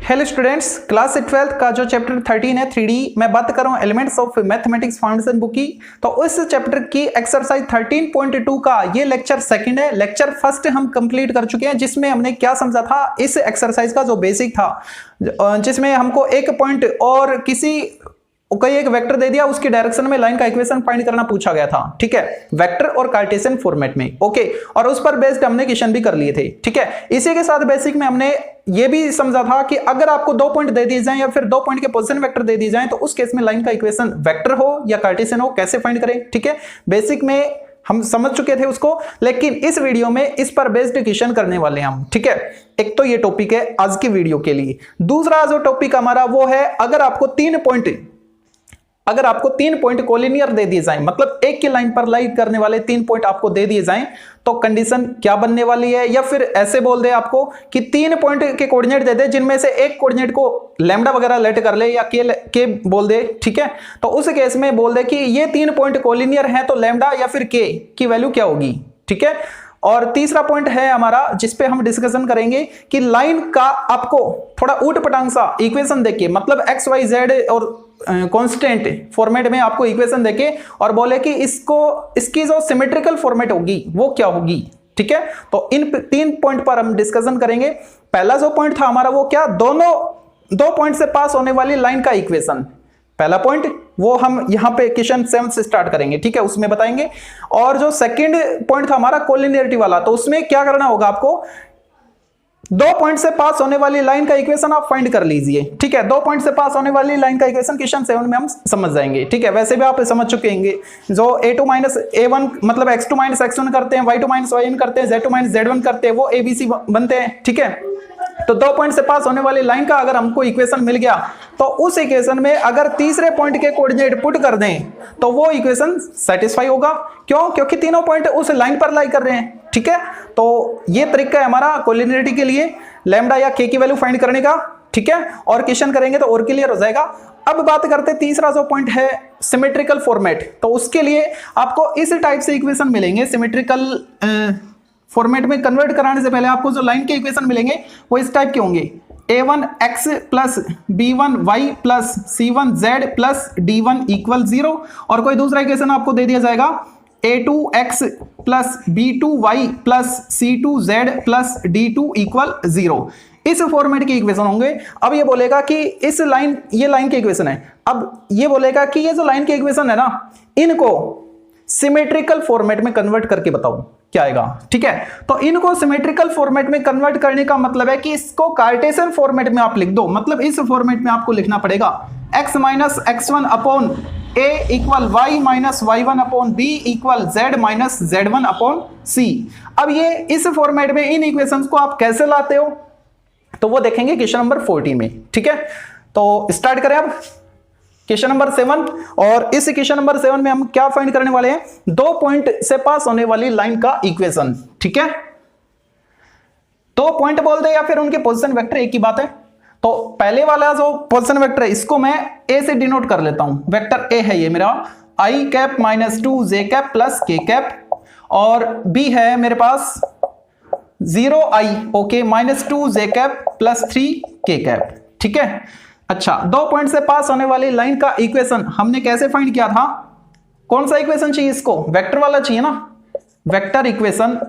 Hello students, class 12 का जो chapter 13 है 3D मैं बात कर रहा हूँ elements of mathematics foundation book की। तो उस चैप्टर की एक्सरसाइज 13.2 का ये लेक्चर सेकंड है। लेक्चर फर्स्ट हम कंप्लीट कर चुके हैं, जिसमें हमने क्या समझा था इस एक्सरसाइज का जो बेसिक था, जिसमें हमको एक पॉइंट और कोई एक वेक्टर दे दिया, उसकी डायरेक्शन में लाइन का इक्वेशन फाइंड करना पूछा गया था। ठीक है, वेक्टर और कार्टेशियन फॉर्मेट में। ओके, और उस पर बेस्ड हमने क्वेश्चन भी कर लिए थे। ठीक है, इसी के साथ बेसिक में हमने ये भी समझा था कि अगर आपको 2 पॉइंट दे दिए जाएं या फिर 2 पॉइंट के पोजीशन वेक्टर दे दिए जाएं, तो उस केस में लाइन का इक्वेशन वेक्टर हो या कार्टेशियन हो कैसे फाइंड करें। ठीक है, बेसिक में हम समझ चुके थे उसको, लेकिन इस वीडियो में इस पर बेस्ड क्वेश्चन करने वाले हैं हम। ठीक है, एक तो ये टॉपिक है आज की वीडियो के लिए। दूसरा जो टॉपिक हमारा वो है, अगर आपको 3 पॉइंट कोलिनियर दे दिए जाएं, मतलब एक की लाइन पर लाई करने वाले 3 पॉइंट आपको दे दिए जाएं, तो कंडीशन क्या बनने वाली है। या फिर ऐसे बोल दे आपको कि 3 पॉइंट के कोऑर्डिनेट दे दे, जिनमें से एक कोऑर्डिनेट को लैम्डा वगैरह लेट कर ले या के बोल दे। ठीक है, तो उस केस में बोल दे कि ये 3 पॉइंट कोलिनियर हैं, तो लैम्डा या फिर के की वैल्यू क्या होगी। ठीक है, और तीसरा पॉइंट है हमारा, जिसपे हम डिस्कशन करेंगे कि लाइन का आपको थोड़ा ऊट पटांग सा इक्वेशन देके, मतलब एक्स वाई जेड और कांस्टेंट फॉर्मेट में आपको इक्वेशन देके और बोले कि इसकी जो सिमेट्रिकल फॉर्मेट होगी वो क्या होगी। ठीक है, तो इन 3 पॉइंट पर हम डिस्कशन करेंगे। पहला जो पॉइंट था हमारा वो क्या, दो पॉइंट से पास होने वाली लाइन का इक्वेशन। पहला पॉइंट वो हम यहां पे क्वेश्चन 7 से स्टार्ट करेंगे। ठीक है, उसमें बताएंगे। और जो सेकंड पॉइंट था हमारा कोलिनियरिटी वाला, तो उसमें क्या करना होगा आपको, 2 पॉइंट से पास होने वाली लाइन का इक्वेशन आप फाइंड कर लीजिए। ठीक है, 2 पॉइंट से पास होने वाली लाइन का इक्वेशन क्वेश्चन 7 में हम समझ जाएंगे। ठीक है, वैसे भी आप समझ चुके होंगे, जो a2 माइनस a1 मतलब x2 माइनस x1 करते हैं, y2 माइनस y1 करते हैं, z2 माइनस z1 करते हैं, वो abc बनते हैं। ठीक है, तो 2 पॉइंट से पास होने वाली लाइन का अगर हमको इक्वेशन मिल गया, तो उस इक्वेशन में अगर तीसरे पॉइंट के कोऑर्डिनेट पुट कर दें, तो वो इक्वेशन सेटिस्फाई होगा। क्यों? क्योंकि तीनों पॉइंट उस लाइन पर लाई कर रहे हैं। ठीक है, तो ये तरीका है हमारा कोलिनियरिटी के लिए लैम्डा या के की वैल्यू फाइंड करने का। ठीक है, और क्वेश्चन करेंगे तो और क्लियर हो जाएगा। अब बात करते हैं तीसरा जो पॉइंट है सिमेट्रिकल फॉर्मेट। तो उसके लिए आपको इस टाइप से इक्वेशन मिलेंगे। सिमेट्रिकल फॉर्मेट में कन्वर्ट कराने से पहले आपको जो लाइन के इक्वेशन मिलेंगे वो इस टाइप के होंगे, a1x plus b1y plus c1z plus d1 equal 0। और कोई दूसरा इक्वेशन आपको दे दिया जाएगा, a2x plus b2y plus c2z plus d2 equal 0। इस फॉर्मेट के इक्वेशन होंगे। अब ये बोलेगा कि ये लाइन के इक्वेशन है। अब ये बोलेगा कि ये जो लाइन के इक्वेशन है ना, इनको सिमेट्रिकल फॉर्मेट में कन्वर्ट करके बताओ क्या आएगा। ठीक है, तो इनको सिमेट्रिकल फॉर्मेट में कन्वर्ट करने का मतलब है कि इसको कार्टेशियन फॉर्मेट में आप लिख दो। मतलब इस फॉर्मेट में आपको लिखना पड़ेगा x minus x1 upon a equal y minus y1 upon b equal z minus z1 upon c। अब ये इस फॉर्मेट में इन इक्वेशंस को आप कैसे लाते हो, तो वो देखेंगे क्वेश्चन नंबर 14 में। ठीक है, तो स्टार्ट करें अब क्वेश्चन नंबर 7। और इस क्वेश्चन नंबर 7 में हम क्या फाइंड करने वाले हैं, 2 पॉइंट से पास होने वाली लाइन का इक्वेशन। ठीक है, 2 पॉइंट बोल दे या फिर उनके पोजीशन वेक्टर एक ही बात है। तो पहले वाला जो पोजीशन वेक्टर है, इसको मैं a से डिनोट कर लेता हूं। वेक्टर a है ये मेरा i cap minus 2j cap plus k cap, और b है मेरे पास 0i okay minus 2j cap plus 3k cap. ठीक है, अच्छा, 2 पॉइंट से पास होने वाली लाइन का इक्वेशन हमने कैसे फाइंड किया था, कौन सा इक्वेशन चाहिए इसको, वेक्टर वाला चाहिए ना, vector equation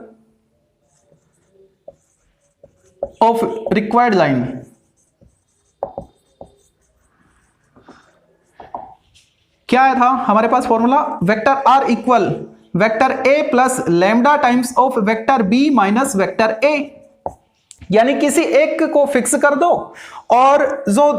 of required line. क्या आया था हमारे पास formula, vector r equal vector a plus lambda times of vector b minus vector a. यानी किसी एक को फिक्स कर दो और जो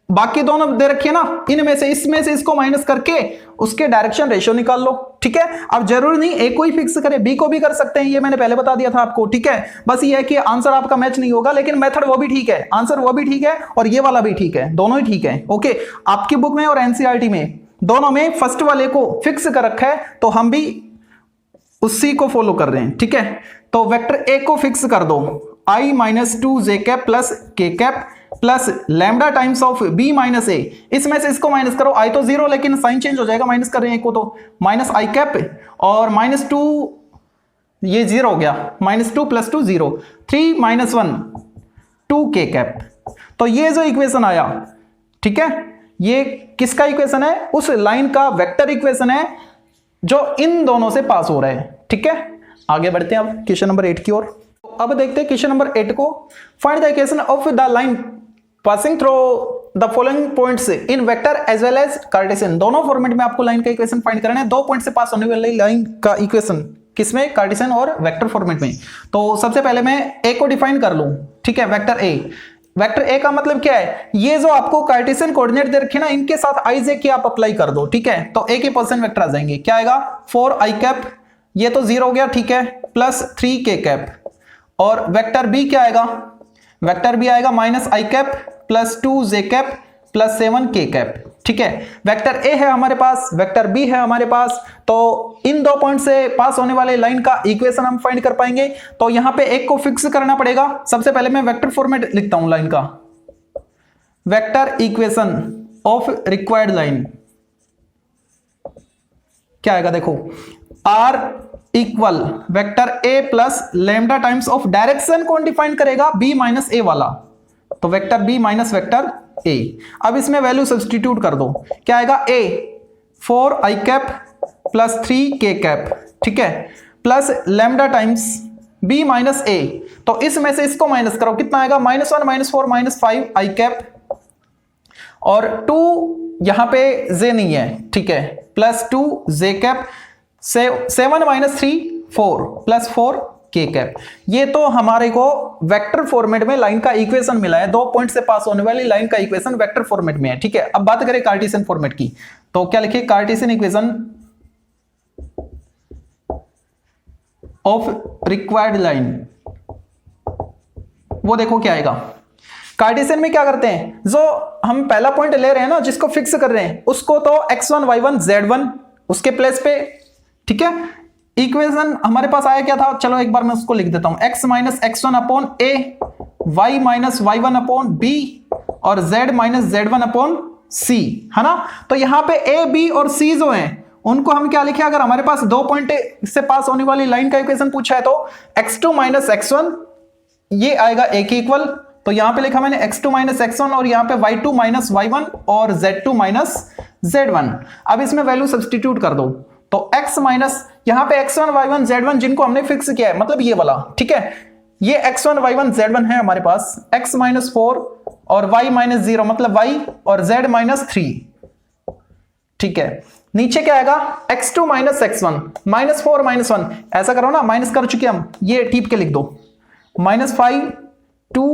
बाकी दोनों दे रखी है ना, इनमें से इसमें से इसको माइनस करके उसके डायरेक्शन रेशियो निकाल लो। ठीक है, अब जरूरी नहीं ए को ही फिक्स करें, बी को भी कर सकते हैं, ये मैंने पहले बता दिया था आपको। ठीक है, बस ये है कि आंसर आपका मैच नहीं होगा, लेकिन मेथड वो भी ठीक है, आंसर वो भी ठीक है और ये वाला भी ठीक है, दोनों ही ठीक है। ओके, आपकी बुक में और एनसीईआरटी में दोनों में फर्स्ट वाले को फिक्स कर रखा है, तो हम भी उसी को फॉलो कर रहे हैं। ठीक है, तो वेक्टर ए को फिक्स कर दो, i minus 2j cap plus k cap plus lambda times of b minus a। इसमें से इसको माइनस करो, i तो 0 लेकिन साइन चेंज हो जाएगा, माइनस कर रहे हैं को, तो माइनस i कैप और माइनस 2 ये 0 हो गया, minus 2 plus 2 0, 3 minus 1 2k cap. तो ये जो इक्वेशन आया, ठीक है, ये किसका इक्वेशन है? उस लाइन का वेक्टर इक्वेशन है जो इन दोनों से पास हो रहा है। ठीक है, आगे बढ़ते हैं अब क्वेश्चन नंबर 8 की ओर। अब देखते हैं क्वेश्चन नंबर 8 को। Find the equation of the line passing through the following points in vector as well as Cartesian. दोनों फॉर्मेट में आपको लाइन का इक्वेशन फाइंड करना है। 2 पॉइंट से पास होने वाली लाइन का इक्वेशन किसमें? कार्टेशियन और वेक्टर फॉर्मेट में। तो सबसे पहले मैं ए को डिफाइन कर लूं। ठीक है, वेक्टर ए। वेक्टर ए का मतलब क्या है? ये जो आपको कार्टेशियन कोऑर्डिनेट दे रखे ना, इनके साथ आईजे की आप अप्लाई कर दो। ठीक है, तो ए के पर्सन वेक्टर आ जाएंगे। क्या आएगा? 4 आई कैप, ये तो 0 हो गया, ठीक है, प्लस 3 के कैप। और वेक्टर बी क्या आएगा? वेक्टर बी आएगा minus i cap plus 2 J cap plus 7 के कैप। ठीक है, वेक्टर ए है हमारे पास, वेक्टर बी है हमारे पास। तो इन 2 पॉइंट से पास होने वाले लाइन का इक्वेशन हम फाइंड कर पाएंगे। तो यहां पे एक को फिक्स करना पड़ेगा। सबसे पहले मैं वेक्टर फॉर्मेट लिखता हूं लाइन का। Vector equation of required line क्या आएगा? देखो, r equal vector a plus lambda times of direction कौन डिफाइन करेगा? बी माइनस ए वाला। तो vector b minus vector a. अब इसमें वैल्यू सब्स्टिट्यूट कर दो। क्या आएगा? ए 4 आई कैप प्लस 3 के कैप, ठीक है, plus lambda times b minus a. तो इसमें से इसको माइनस करो, कितना आएगा? -1 -4 -5 आई कैप, और 2 यहां पे जे नहीं है, ठीक है, प्लस 2 जे कैप, 7 - 3 4 प्लस 4 के कैप। ये तो हमारे को वेक्टर फॉर्मेट में लाइन का इक्वेशन मिला है। 2 पॉइंट से पास होने वाली लाइन का इक्वेशन वेक्टर फॉर्मेट में है। ठीक है, अब बात करें कार्टेशियन फॉर्मेट की, तो क्या लिखे? Cartesian equation of required line, वो देखो क्या आएगा। कार्टेशियन में क्या करते हैं? जो हम पहला पॉइंट ले रहे हैं ना, जिसको फिक्स कर रहे हैं, उसको तो x1 y1 z1 उसके प्लेस पे, ठीक है, इक्वेशन हमारे पास आया क्या था? चलो एक बार मैं उसको लिख देता हूं। x minus x1 upon a, y minus y1 upon b, और z minus z1 upon c, है ना। तो यहां पे a, b और c जो हैं, उनको हम क्या लिखे? अगर हमारे पास 2 पॉइंट से पास होने वाली लाइन का इक्वेशन पूछा है तो x2 माइनस x1 ये आएगा a के इक्वल। तो यहां पे लिखा मैंने x2 माइनस x1, और यहां पे y2 माइनस y1 और z2 माइनस z1। अब इसमें वैल्यू सब्स्टिट्यूट कर दो। तो x माइनस, यहां पे x1 y1 z1 जिनको हमने फिक्स किया है, मतलब ये वाला, ठीक है, ये x1 y1 z1 है हमारे पास, x माइनस 4 और y माइनस 0 मतलब y, और z माइनस 3। ठीक है, नीचे क्या आएगा? x2 माइनस x1 -4 -1, ऐसा करो ना, माइनस कर चुके हम, ये टीप के लिख दो, -5 2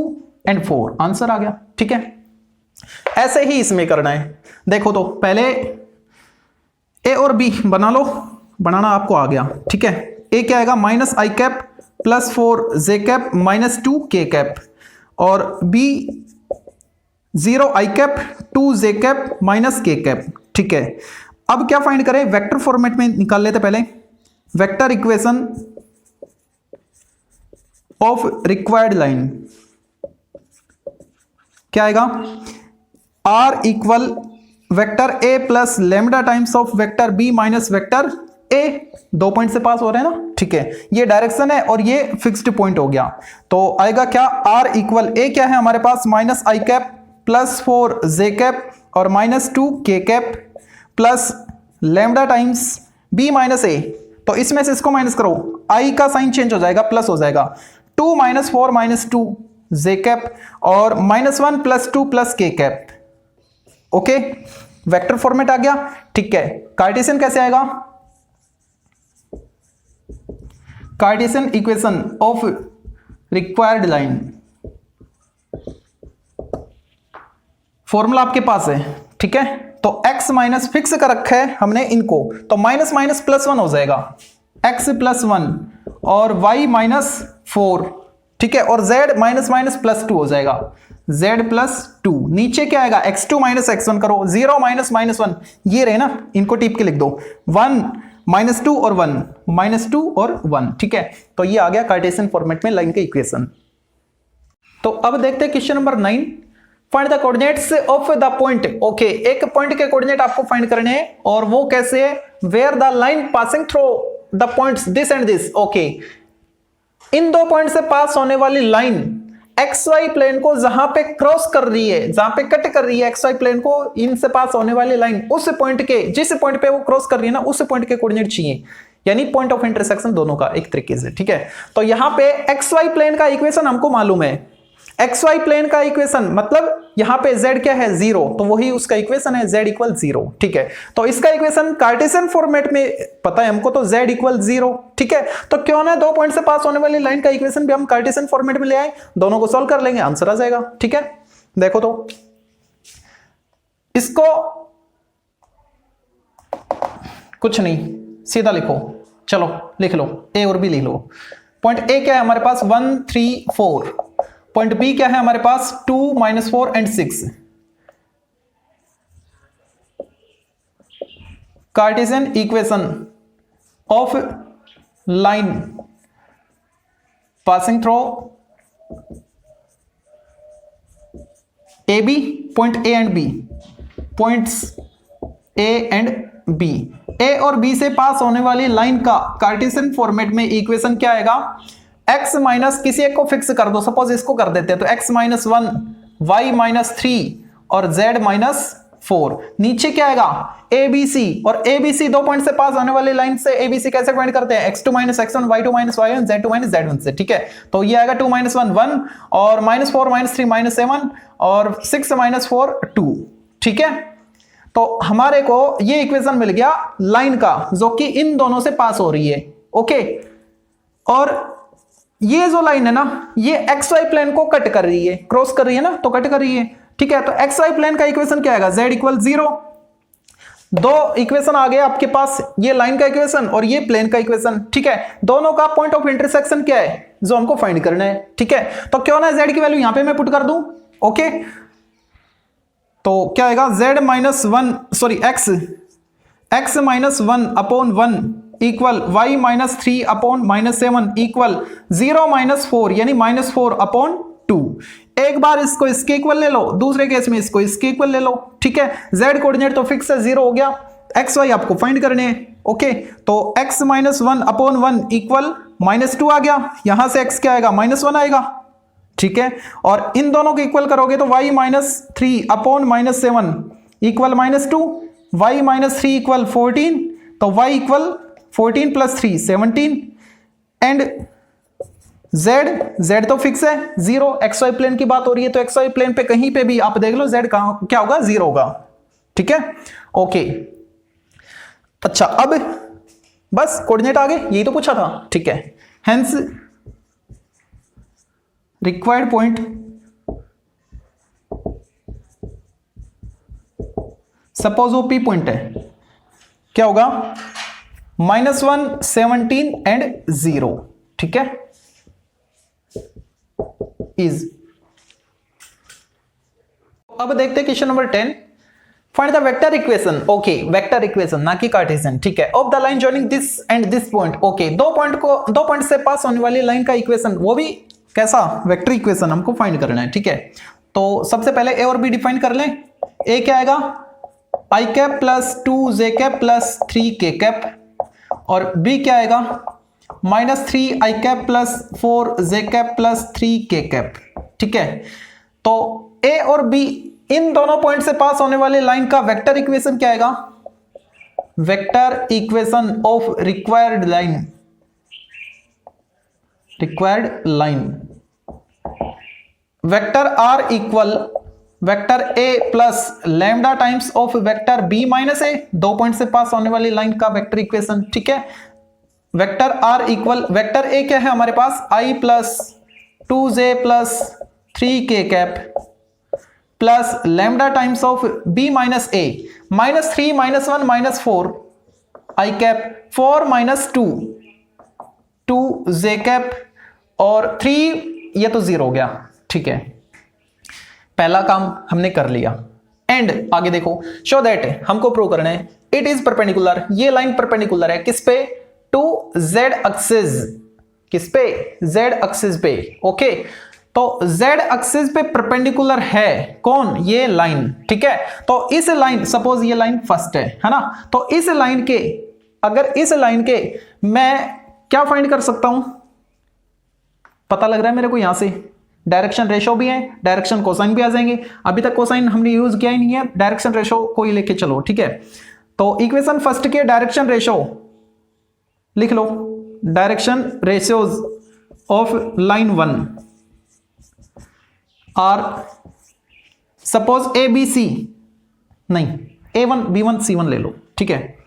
और 4, आंसर आ गया। ठीक है, ऐसे ही इसमें करना है। देखो तो पहले ए और बी बना लो, बनाना आपको आ गया। ठीक है, ए क्या आएगा? Minus i cap plus 4 j cap minus 2 k cap, और बी 0 आई कैप 2 जे कैप माइनस के कैप। ठीक है, अब क्या फाइंड करें? वेक्टर फॉर्मेट में निकाल लेते पहले। Vector equation of required line क्या आएगा? R equal vector a plus lambda times of vector b minus vector a. 2 point से पास हो रहे हैं ना, ठीक है, ये डायरेक्शन है और ये फिक्स्ड पॉइंट हो गया। तो आएगा क्या? आर इक्वल ए क्या है हमारे पास? Minus i cap plus 4 j cap और minus 2 k cap plus lambda times b minus a. तो इसमें से इसको माइनस करो, आई का साइन चेंज हो जाएगा, प्लस हो जाएगा, 2 - 4 - 2 जे कैप और -1 plus 2 plus k cap. Okay, vector format आ गया। ठीक है, कार्टेशियन कैसे आएगा? Cartesian equation of required line, formula आपके पास है। ठीक है, तो x माइनस फिक्स कर रखा है हमने इनको, तो माइनस माइनस प्लस 1 हो जाएगा, x प्लस 1 और y माइनस 4, ठीक है, और z माइनस माइनस प्लस 2 हो जाएगा, z प्लस 2। नीचे क्या आएगा? x2 माइनस x1 करो, 0 माइनस -1 ये रहे ना, इनको टिप के लिख दो, 1 -2 और 1 -2 और 1। ठीक है, तो ये आ गया कार्टेशियन फॉर्मेट में लाइन के इक्वेशन। तो अब देखते हैं question number 9। Find the coordinates of the point. Okay, एक पॉइंट के कोऑर्डिनेट आपको फाइंड करने हैं, और वो कैसे है? Where the line passing through the points this and this. Okay, इन 2 पॉइंट से पास होने वाली लाइन एक्स वाई प्लेन को जहां पे क्रॉस कर रही है, जहां पे कट कर रही है एक्स वाई प्लेन को, इनसे पास होने वाली लाइन, उस पॉइंट के, जिस पॉइंट पे वो क्रॉस कर रही है ना, उस पॉइंट के कोऑर्डिनेट चाहिए, यानी पॉइंट ऑफ इंटरसेक्शन दोनों का एक तरीके से, ठीक है। तो यहां पे एक्स वाई प्लेन का इक्वेशन हमको मालूम है, एक्स वाई प्लेन का इक्वेशन मतलब यहां पे z क्या है 0, तो वही उसका इक्वेशन है z इक्वल 0, ठीक है। तो इसका इक्वेशन कार्टेशियन फॉर्मेट में पता है हमको, तो z इक्वल 0, ठीक है। तो क्यों ना 2 पॉइंट से पास होने वाली लाइन का इक्वेशन भी हम कार्टेशियन फॉर्मेट में ले आए, दोनों को सॉल्व कर लेंगे, आंसर आ जाएगा, ठीक है। देखो तो इसको कुछ नहीं, सीधा लिखो, चलो लिख लो, a और b लिख लो। पॉइंट a क्या है हमारे पास 1 3 4, पॉइंट बी क्या है हमारे पास 2 -4 and 6। Cartesian equation of line passing through a b, point a and b, points a and b, a और बी से पास होने वाली लाइन का कार्टेशियन फॉर्मेट में इक्वेशन क्या आएगा, x माइनस किसी एक को फिक्स कर दो, सपोज इसको कर देते हैं, तो x माइनस 1, y -3 और z -4। नीचे क्या आएगा abc, और abc 2 पॉइंट से पास होने वाली लाइन से abc कैसे फाइंड करते हैं, x2 - x1, y2 - y1, z2 - z1 से, ठीक है। तो ये आएगा 2 - 1 1 और -4 - 3 -7 और 6 - 4 2, ठीक है। तो हमारे को ये इक्वेशन मिल गया लाइन का, जो कि इन दोनों से पास हो रही है, ओके। और ये जो लाइन है ना, ये एक्स वाई प्लेन को कट कर रही है, क्रॉस कर रही है ना, तो कट कर रही है, ठीक है। तो एक्स वाई प्लेन का इक्वेशन क्या आएगा, z इक्वल 0। दो इक्वेशन आ गए आपके पास, ये लाइन का इक्वेशन और ये प्लेन का इक्वेशन, ठीक है। दोनों का पॉइंट ऑफ इंटरसेक्शन क्या है जो हमको फाइंड करना है, ठीक है। तो क्यों ना z की वैल्यू यहां पे मैं पुट कर दूं, ओके। तो क्या आएगा x -1/1 इक्वल y -3/-7 इक्वल 0 -4 यानी -4/2। एक बार इसको इसके इक्वल ले लो, दूसरे केस में इसको इसके इक्वल ले लो, ठीक है। z कोऑर्डिनेट तो फिक्स है, 0 हो गया, x y आपको फाइंड करने हैं, ओके। तो x -1/1 इक्वल -2 आ गया, यहां से x क्या आएगा -1 आएगा, ठीक है। और इन दोनों को इक्वल करोगे तो y -3/-7 इक्वल -2, y -3 इक्वल 14, तो y इक्वल 14 + 3 17 एंड z तो फिक्स है 0, xy प्लेन की बात हो रही है, तो xy प्लेन पे कहीं पे भी आप देख लो z क्या होगा 0 होगा, ठीक है, ओके। अच्छा अब बस कोऑर्डिनेट आ गए, यही तो पूछा था, ठीक है। हेंस रिक्वायर्ड पॉइंट सपोज वो P पॉइंट है, क्या होगा -1 17 एंड 0, ठीक है, इज। अब देखते हैं question number 10, find the vector equation, okay, vector equation ना कि कार्टेशियन, ठीक है, of the line joining this and this point, okay. दो पॉइंट से पास होने वाली लाइन का इक्वेशन, वो भी कैसा वेक्टर इक्वेशन हमको फाइंड करना है, ठीक है। तो सबसे पहले ए और बी डिफाइन कर लें। ए क्या आएगा i cap plus 2j cap plus 3k cap, और बी क्या आएगा -3i cap plus 4j cap plus 3k cap, ठीक है। तो ए और बी इन दोनों पॉइंट से पास होने वाले लाइन का वेक्टर इक्वेशन क्या आएगा, vector equation of required line, vector r equal vector a plus lambda times of vector b minus a, 2 point से पास होने वाली लाइन का वेक्टर इक्वेशन, ठीक है। Vector r equal vector a क्या है हमारे पास i plus 2j plus 3k cap plus lambda times of b minus a, -3 -1 -4 i cap 4 -2 2j cap और 3, ये तो 0 हो गया, ठीक है। पहला काम हमने कर लिया। एंड आगे देखो, शो दैट हमको प्रूव करना है इट इज परपेंडिकुलर, ये लाइन परपेंडिकुलर है किस पे, टू z एक्सिस, किस पे z एक्सिस पे, ओके। तो z एक्सिस पे परपेंडिकुलर है कौन, ये लाइन, ठीक है। तो इस लाइन, सपोज ये लाइन फर्स्ट है ना, तो इस लाइन के, अगर इस लाइन के मैं क्या फाइंड कर सकता हूं, पता लग रहा है मेरे को यहां से, डायरेक्शन रेशो भी है, डायरेक्शन कोसाइन भी आ जाएंगे। अभी तक कोसाइन हमने यूज किया ही नहीं है, डायरेक्शन रेशो को ही लेके चलो, ठीक है। तो इक्वेशन फर्स्ट के डायरेक्शन रेशो लिख लो, direction ratios of line 1 are suppose a B c, नहीं A1 B1 C1 ले लो, ठीक है,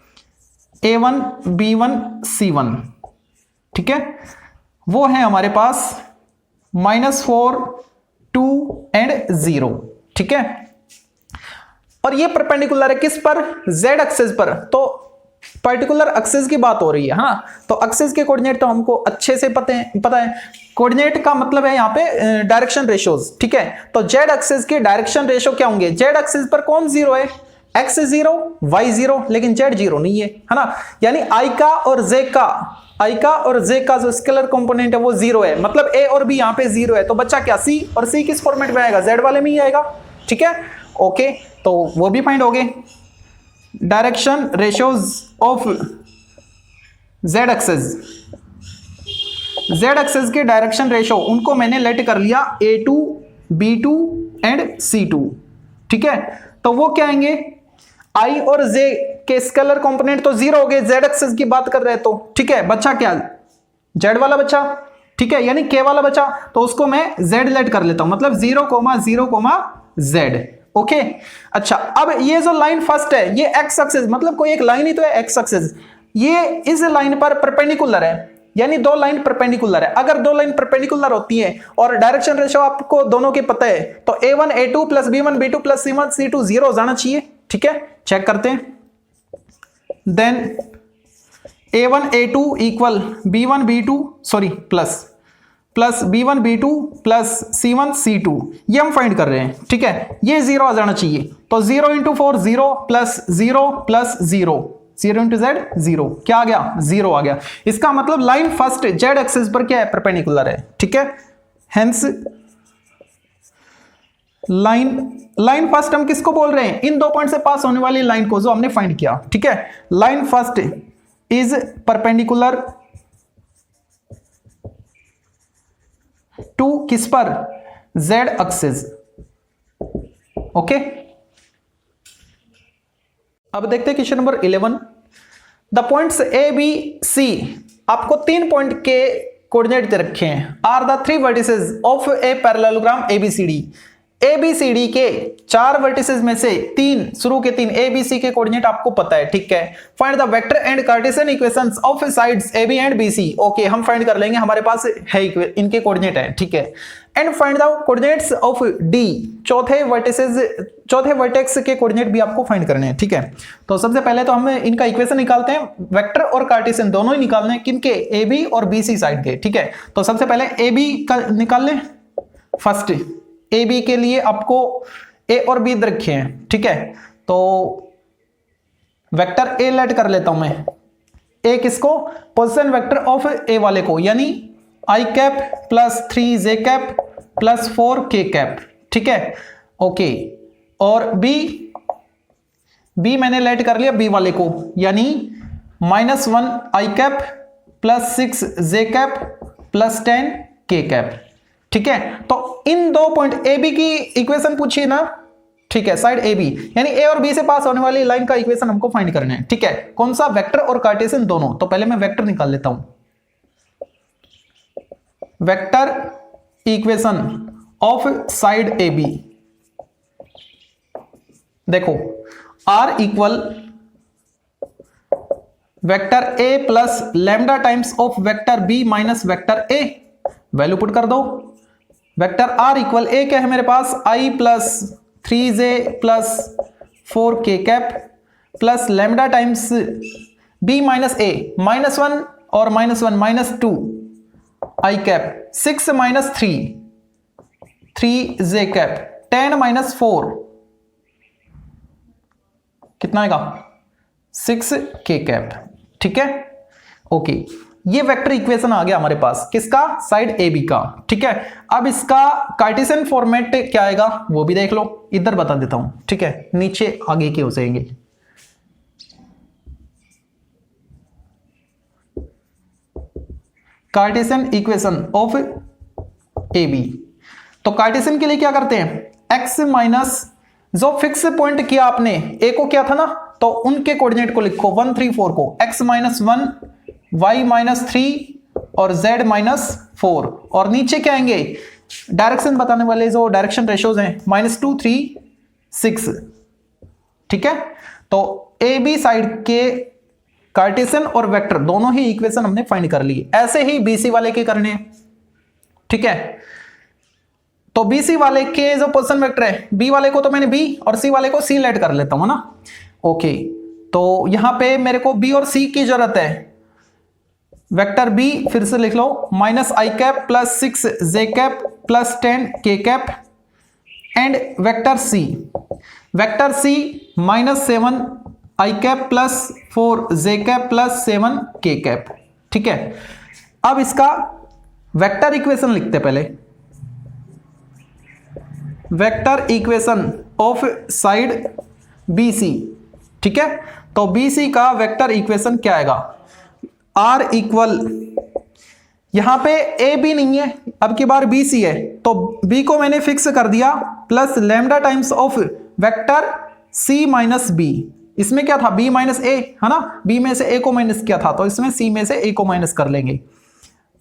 A1 B1 C1, ठीक है, वो है हमारे पास -4 2 एंड 0, ठीक है। और ये परपेंडिकुलर है किस पर, Z एक्सिस पर। तो पर्टिकुलर एक्सिस की बात हो रही है, हाँ, तो एक्सिस के कोऑर्डिनेट तो हमको अच्छे से पता है। कोऑर्डिनेट का मतलब है यहाँ पे डायरेक्शन रेशियोज, ठीक है। तो Z एक्सिस के डायरेक्शन रेशियो क्या होंगे, Z एक्सिस पर कौन 0 है, X 0 Y 0, लेकिन Z 0 नहीं है ना। यानी I का और J का जो स्केलर कंपोनेंट है वो 0 है, मतलब A और B यहाँ पे 0 है। तो बच्चा क्या C, और C किस फॉर्मेट में आएगा, Z वाले में ही आएगा, ठीक है। ओके, तो वो भी फाइंड हो गए। Direction ratios of Z axis के डायरेक्शन रेशियो, उनको मैंने लेट कर लिया A2 B2 एंड C2, ठीक है। तो वो क्या आएंगे, I और J के स्केलर कंपोनेंट तो 0 हो गए, Z एक्सिस की बात कर रहे हैं तो, ठीक है। बच्चा क्या, Z वाला बच्चा, ठीक है, यानी K वाला बच्चा, तो उसको मैं Z लेट कर लेता हूं, मतलब 0, 0, Z, ओके। अच्छा, अब ये जो लाइन फर्स्ट है ये X एक्सिस, मतलब कोई एक लाइन ही तो है X एक्सिस, ये इस लाइन पर परपेंडिकुलर है, यानी दो लाइन परपेंडिकुलर है। अगर दो लाइन परपेंडिकुलर होती है और डायरेक्शन रेशियो आपको दोनों के पता है, तो A1 A2 plus B1 B2 plus C1 C2 0 जाना चाहिए, ठीक है। चेक करते हैं, then A1 A2 equal B1 B2 sorry plus B1 B2 plus C1 C2, ये हम फाइंड कर रहे हैं, ठीक है। ये 0 आ जाना चाहिए, तो 0 into 4 0 plus 0 plus 0, 0 into Z 0, क्या आ गया, 0 आ गया। इसका मतलब लाइन फर्स्ट Z एक्सिस पर क्या है, परपेंडिकुलर है, ठीक है। हेंस लाइन फर्स्ट हम किसको बोल रहे हैं, इन दो पॉइंट से पास होने वाली लाइन को जो हमने फाइंड किया, ठीक है। Line first is perpendicular to किस पर, Z एक्सिस, ओके। अब देखते हैं question number 11। The points A B C, आपको 3 पॉइंट के कोऑर्डिनेट दे रखे हैं, are the 3 vertices of a parallelogram ABCD. ABCD के 4 वर्टिसेस में से 3 शुरू के 3 एबीसी के कोऑर्डिनेट आपको पता है, ठीक है। Find the vector and Cartesian equations of sides AB and BC, okay, हम फाइंड कर लेंगे, हमारे पास है इनके कोऑर्डिनेट है, ठीक है। And find the coordinates of D, चौथे वर्टेक्स के कोऑर्डिनेट भी आपको फाइंड करने हैं, ठीक है। तो सबसे पहले तो हम इनका इक्वेशन निकालते हैं, वेक्टर और कार्टेशियन दोनों ही निकालने हैं, किनके, एबी और बीसी साइड के, ठीक है। तो सबसे पहले एबी का निकाल लें, फर्स्ट ए बी के लिए आपको ए और बी रखे हैं, ठीक है। तो वेक्टर ए लेट कर लेता हूं मैं, ए किसको, पोजीशन वेक्टर ऑफ ए वाले को, यानी आई कैप प्लस 3 जे कैप प्लस 4 के कैप, ठीक है, ओके। और बी मैंने लेट कर लिया बी वाले को, यानी -1 आई कैप प्लस 6 जे कैप प्लस 10 के कैप, ठीक है। तो इन दो पॉइंट ए बी की इक्वेशन पूछिए ना, ठीक है, साइड ए बी, यानी ए और बी से पास होने वाली लाइन का इक्वेशन हमको फाइंड करना है, ठीक है। कौन सा, वेक्टर और कार्टेशियन दोनों। तो पहले मैं वेक्टर निकाल लेता हूं, vector equation of side a B, देखो r equal vector a plus lambda times of vector b minus vector a, value put कर दो। वेक्टर आर इक्वल ए क्या है मेरे पास, i plus 3j plus 4k cap plus lambda times b minus a, -1 और -1 -2 आई cap, 6 minus 3j cap, 10 - 4 कितना आएगा, 6k cap, ठीक है, ओके। ये वेक्टर इक्वेशन आ गया हमारे पास, किसका, साइड ए बी का, ठीक है। अब इसका कार्टेशियन फॉर्मेट क्या आएगा वो भी देख लो, इधर बता देता हूं, ठीक है, नीचे आगे के हो जाएंगे। Cartesian equation of A B, तो कार्टेशियन के लिए क्या करते हैं, x माइनस जो फिक्स पॉइंट किया आपने ए को किया था ना, तो उनके कोऑर्डिनेट को लिखो 1 3 4 को, x माइनस 1, y माइनस 3 और z माइनस 4, और नीचे क्या आएंगे डायरेक्शन बताने वाले जो डायरेक्शन रेशियोज हैं -2 3 6। ठीक है, तो ए बी साइड के कार्टेशियन और वेक्टर दोनों ही इक्वेशन हमने फाइंड कर ली। ऐसे ही बीसी वाले के करने हैं। ठीक है, तो बीसी वाले के जो पोजीशन वेक्टर है, बी वाले को तो मैंने बी और सी वाले को सी लेट कर लेता हूं ना। ओके, तो यहां पे मेरे को बी और सी की जरूरत है। वेक्टर बी फिर से लिख लो, -i cap plus 6 j cap plus 10 k cap, and vector C -7 i cap plus 4 j cap plus 7 k cap. ठीक है, अब इसका वेक्टर इक्वेशन लिखते पहले, vector equation of side BC। ठीक है, तो BC का वेक्टर इक्वेशन क्या आएगा, R इक्वल, यहां पे A B नहीं है, अब की बार BC है, तो B को मैंने फिक्स कर दिया plus lambda times of vector C minus B। इसमें क्या था, B माइनस A है ना, B में से A को माइनस किया था, तो इसमें C में से A को माइनस कर लेंगे।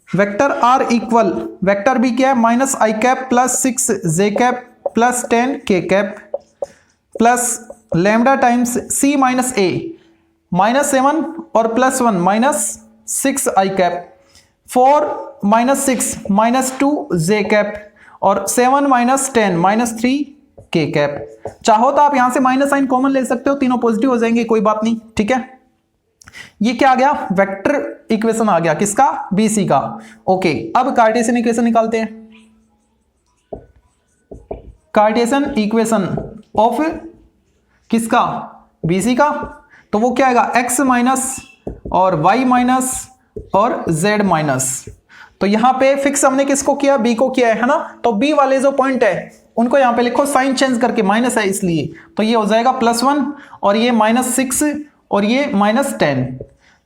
Vector R equal, vector B क्या है, -i cap plus 6 j cap plus 10 k cap plus lambda times C minus A, -7 और +1 -6 i कैप, 4 -6 -2 j कैप और 7 -10 -3 k कैप। चाहो तो आप यहां से माइनस साइन कॉमन ले सकते हो, तीनों पॉजिटिव हो जाएंगे, कोई बात नहीं। ठीक है, ये क्या आ गया, वेक्टर इक्वेशन आ गया किसका, BC का। ओके, अब कार्टेशियन इक्वेशन निकालते हैं। कार्टेशियन इक्वेशन ऑफ किसका, BC का, तो वो क्या आएगा, x माइनस और y माइनस और z माइनस। तो यहां पे फिक्स हमने किसको किया, B को किया है ना, तो B वाले जो पॉइंट है उनको यहां पे लिखो, साइन चेंज करके, माइनस है इसलिए, तो ये हो जाएगा +1 और ये -6 और ये -10।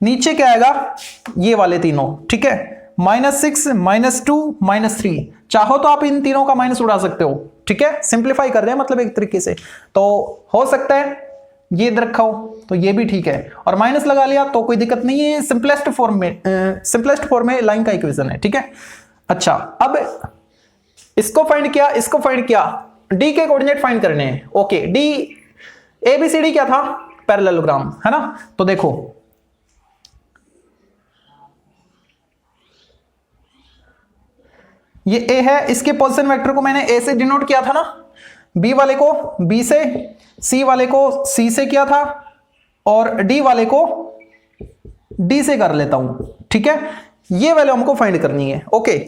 नीचे क्या आएगा, ये वाले तीनों। ठीक है, -6 -2 -3, चाहो तो आप इन तीनों का माइनस उड़ा सकते हो। ठीक है, सिंप्लीफाई कर रहे हैं मतलब एक तरीके से, तो हो सकता है ये इधर रखा हो तो ये भी ठीक है, और माइनस लगा लिया तो कोई दिक्कत नहीं है, सिंपलेस्ट फॉर्म में लाइन का इक्वेशन है। ठीक है, अच्छा, अब इसको फाइंड किया, इसको फाइंड किया, डी के कोऑर्डिनेट फाइंड करने हैं। ओके, डी ABCD क्या था, पैरेललोग्राम है ना, तो देखो ये A है, इसके पोजीशन वेक्टर को मैंने A से डिनोट किया था ना, B वाले को B से, C वाले को C से किया था, और D वाले को D से कर लेता हूं। ठीक है, ये वैल्यू हमको फाइंड करनी है। ओके,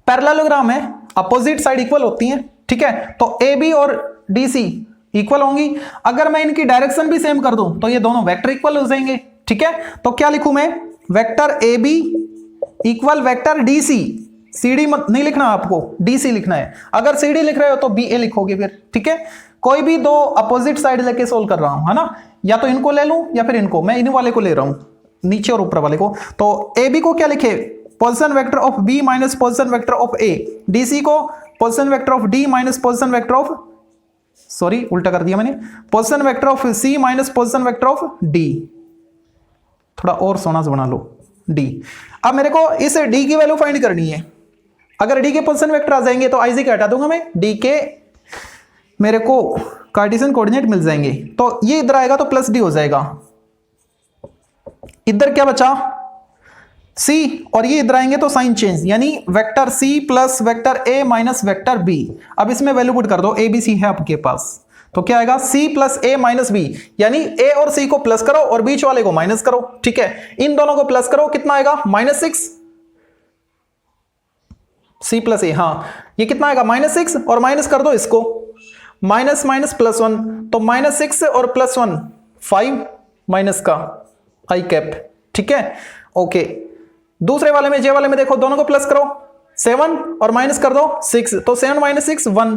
पैरेललोग्राम है, अपोजिट साइड इक्वल होती हैं। ठीक है, तो AB और DC इक्वल होंगी। अगर मैं इनकी डायरेक्शन भी सेम कर दूं तो ये दोनों वेक्टर इक्वल हो जाएंगे। ठीक है, तो क्या लिखूं मैं, vector AB equal vector DC, CD मत नहीं लिखना आपको, DC लिखना है। अगर CD लिख रहे हो तो BA लिखोगे फिर। ठीक है, कोई भी दो अपोजिट साइड लेके सोल्व कर रहा हूं है ना, या तो इनको ले लूं या फिर इनको, मैं इन वाले को ले रहा हूं, नीचे और ऊपर वाले को। तो AB को क्या लिखे, position vector of B minus position vector of A, DC को position vector of D minus position vector of, sorry उल्टा कर दिया मैंने, position vector of C minus position vector of D। थोड़ा और सोना से बना लो, D। अब मेरे को इस D की वैल्यू फाइंड करनी है। अगर D के पोजीशन वेक्टर आ जाएंगे तो IJ का हटा दूंगा मैं, D के मेरे को कार्टेशियन कोऑर्डिनेट मिल जाएंगे, तो ये इधर आएगा तो +D हो जाएगा। इधर क्या बचा, C, और ये इधर आएंगे तो साइन चेंज, यानी vector C plus vector A minus vector B। अब इसमें वैल्यू पुट कर दो, ABC है आपके पास, तो क्या आएगा, C plus A minus B, यानी A और C को प्लस करो और बीच वाले को माइनस करो। ठीक है, इन दोनों को प्लस करो, कितना आएगा, -6, C प्लस A, हाँ ये कितना आएगा, -6, और माइनस कर दो इसको, माइनस माइनस +1, तो -6 और +1 5 माइनस का I कैप। ठीक है, ओके, दूसरे वाले में, J वाले में देखो, दोनों को प्लस करो, 7 और माइनस कर दो 6, तो 7 - 6 1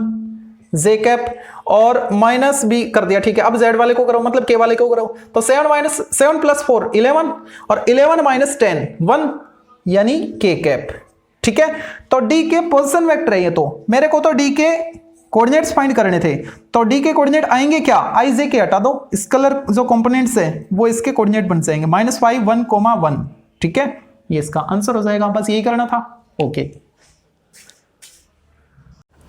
J कैप, और माइनस भी कर दिया। ठीक है, अब Z वाले को करो, मतलब K वाले को करो, तो 7 + 4 11, और 11 - 10 1, यानी K कैप। ठीक है। तो डी के पोजीशन वेक्टर है ये, तो मेरे को तो डी के कोऑर्डिनेट्स फाइंड करने थे, तो डी के कोऑर्डिनेट आएंगे क्या, आई जे के हटा दो, स्केलर जो कंपोनेंट्स है वो इसके कोऑर्डिनेट बन जाएंगे -5 1, 1, ठीक है। ये इसका आंसर हो जाएगा, बस यही करना था। ओके,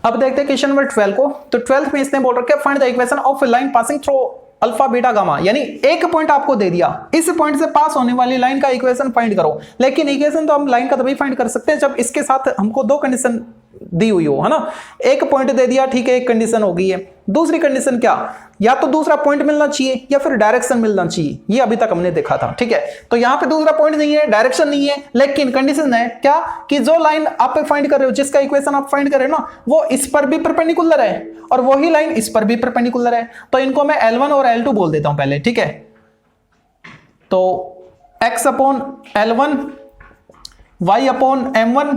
अब देखते हैं क्वेश्चन नंबर 12 को। तो 12th में इसने बोल रखा है find the equation of a line passing through alpha beta gamma, यानी एक पॉइंट आपको दे दिया, इस पॉइंट से पास होने वाली लाइन का इक्वेशन फाइंड करो। लेकिन इक्वेशन तो हम लाइन का तभी फाइंड कर सकते हैं जब इसके साथ हमको दो कंडीशन दी हुई हो, है ना। एक पॉइंट दे दिया, ठीक है, एक कंडीशन हो गई है। दूसरी कंडीशन क्या, या तो दूसरा पॉइंट मिलना चाहिए या फिर डायरेक्शन मिलना चाहिए, ये अभी तक हमने देखा था, ठीक है। तो यहां पे दूसरा पॉइंट नहीं है, डायरेक्शन नहीं है, लेकिन कंडीशन है क्या कि जो लाइन आप फाइंड कर रहे हो, जिसका इक्वेशन आप फाइंड कर रहे हो ना, वो इस पर भी परपेंडिकुलर है और वही लाइन इस पर भी परपेंडिकुलर है। तो इनको मैं L1 और L2 बोल देता हूं पहले, ठीक है। तो x upon L1, y upon M1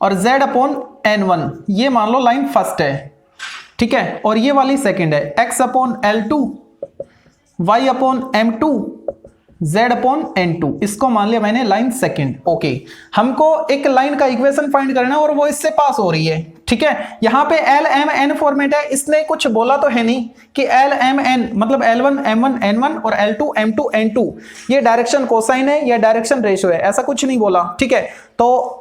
और z अपॉन N1, ये मान लो लाइन फर्स्ट है, ठीक है, और ये वाली सेकंड है। x upon L2, y upon M2, z upon N2, इसको मान लिया मैंने लाइन सेकंड। ओके, हमको एक लाइन का इक्वेशन फाइंड करना है और वो इससे पास हो रही है, ठीक है। यहाँ पे LMN फॉर्मेट है, इसने कुछ बोला तो है नहीं कि LMN मतलब L1 M1 N1 और L2 M2 N2 ये डायरेक्शन कोसाइन है या डायरेक्शन रेशियो है, ऐसा कुछ नहीं बोला, ठीक है। तो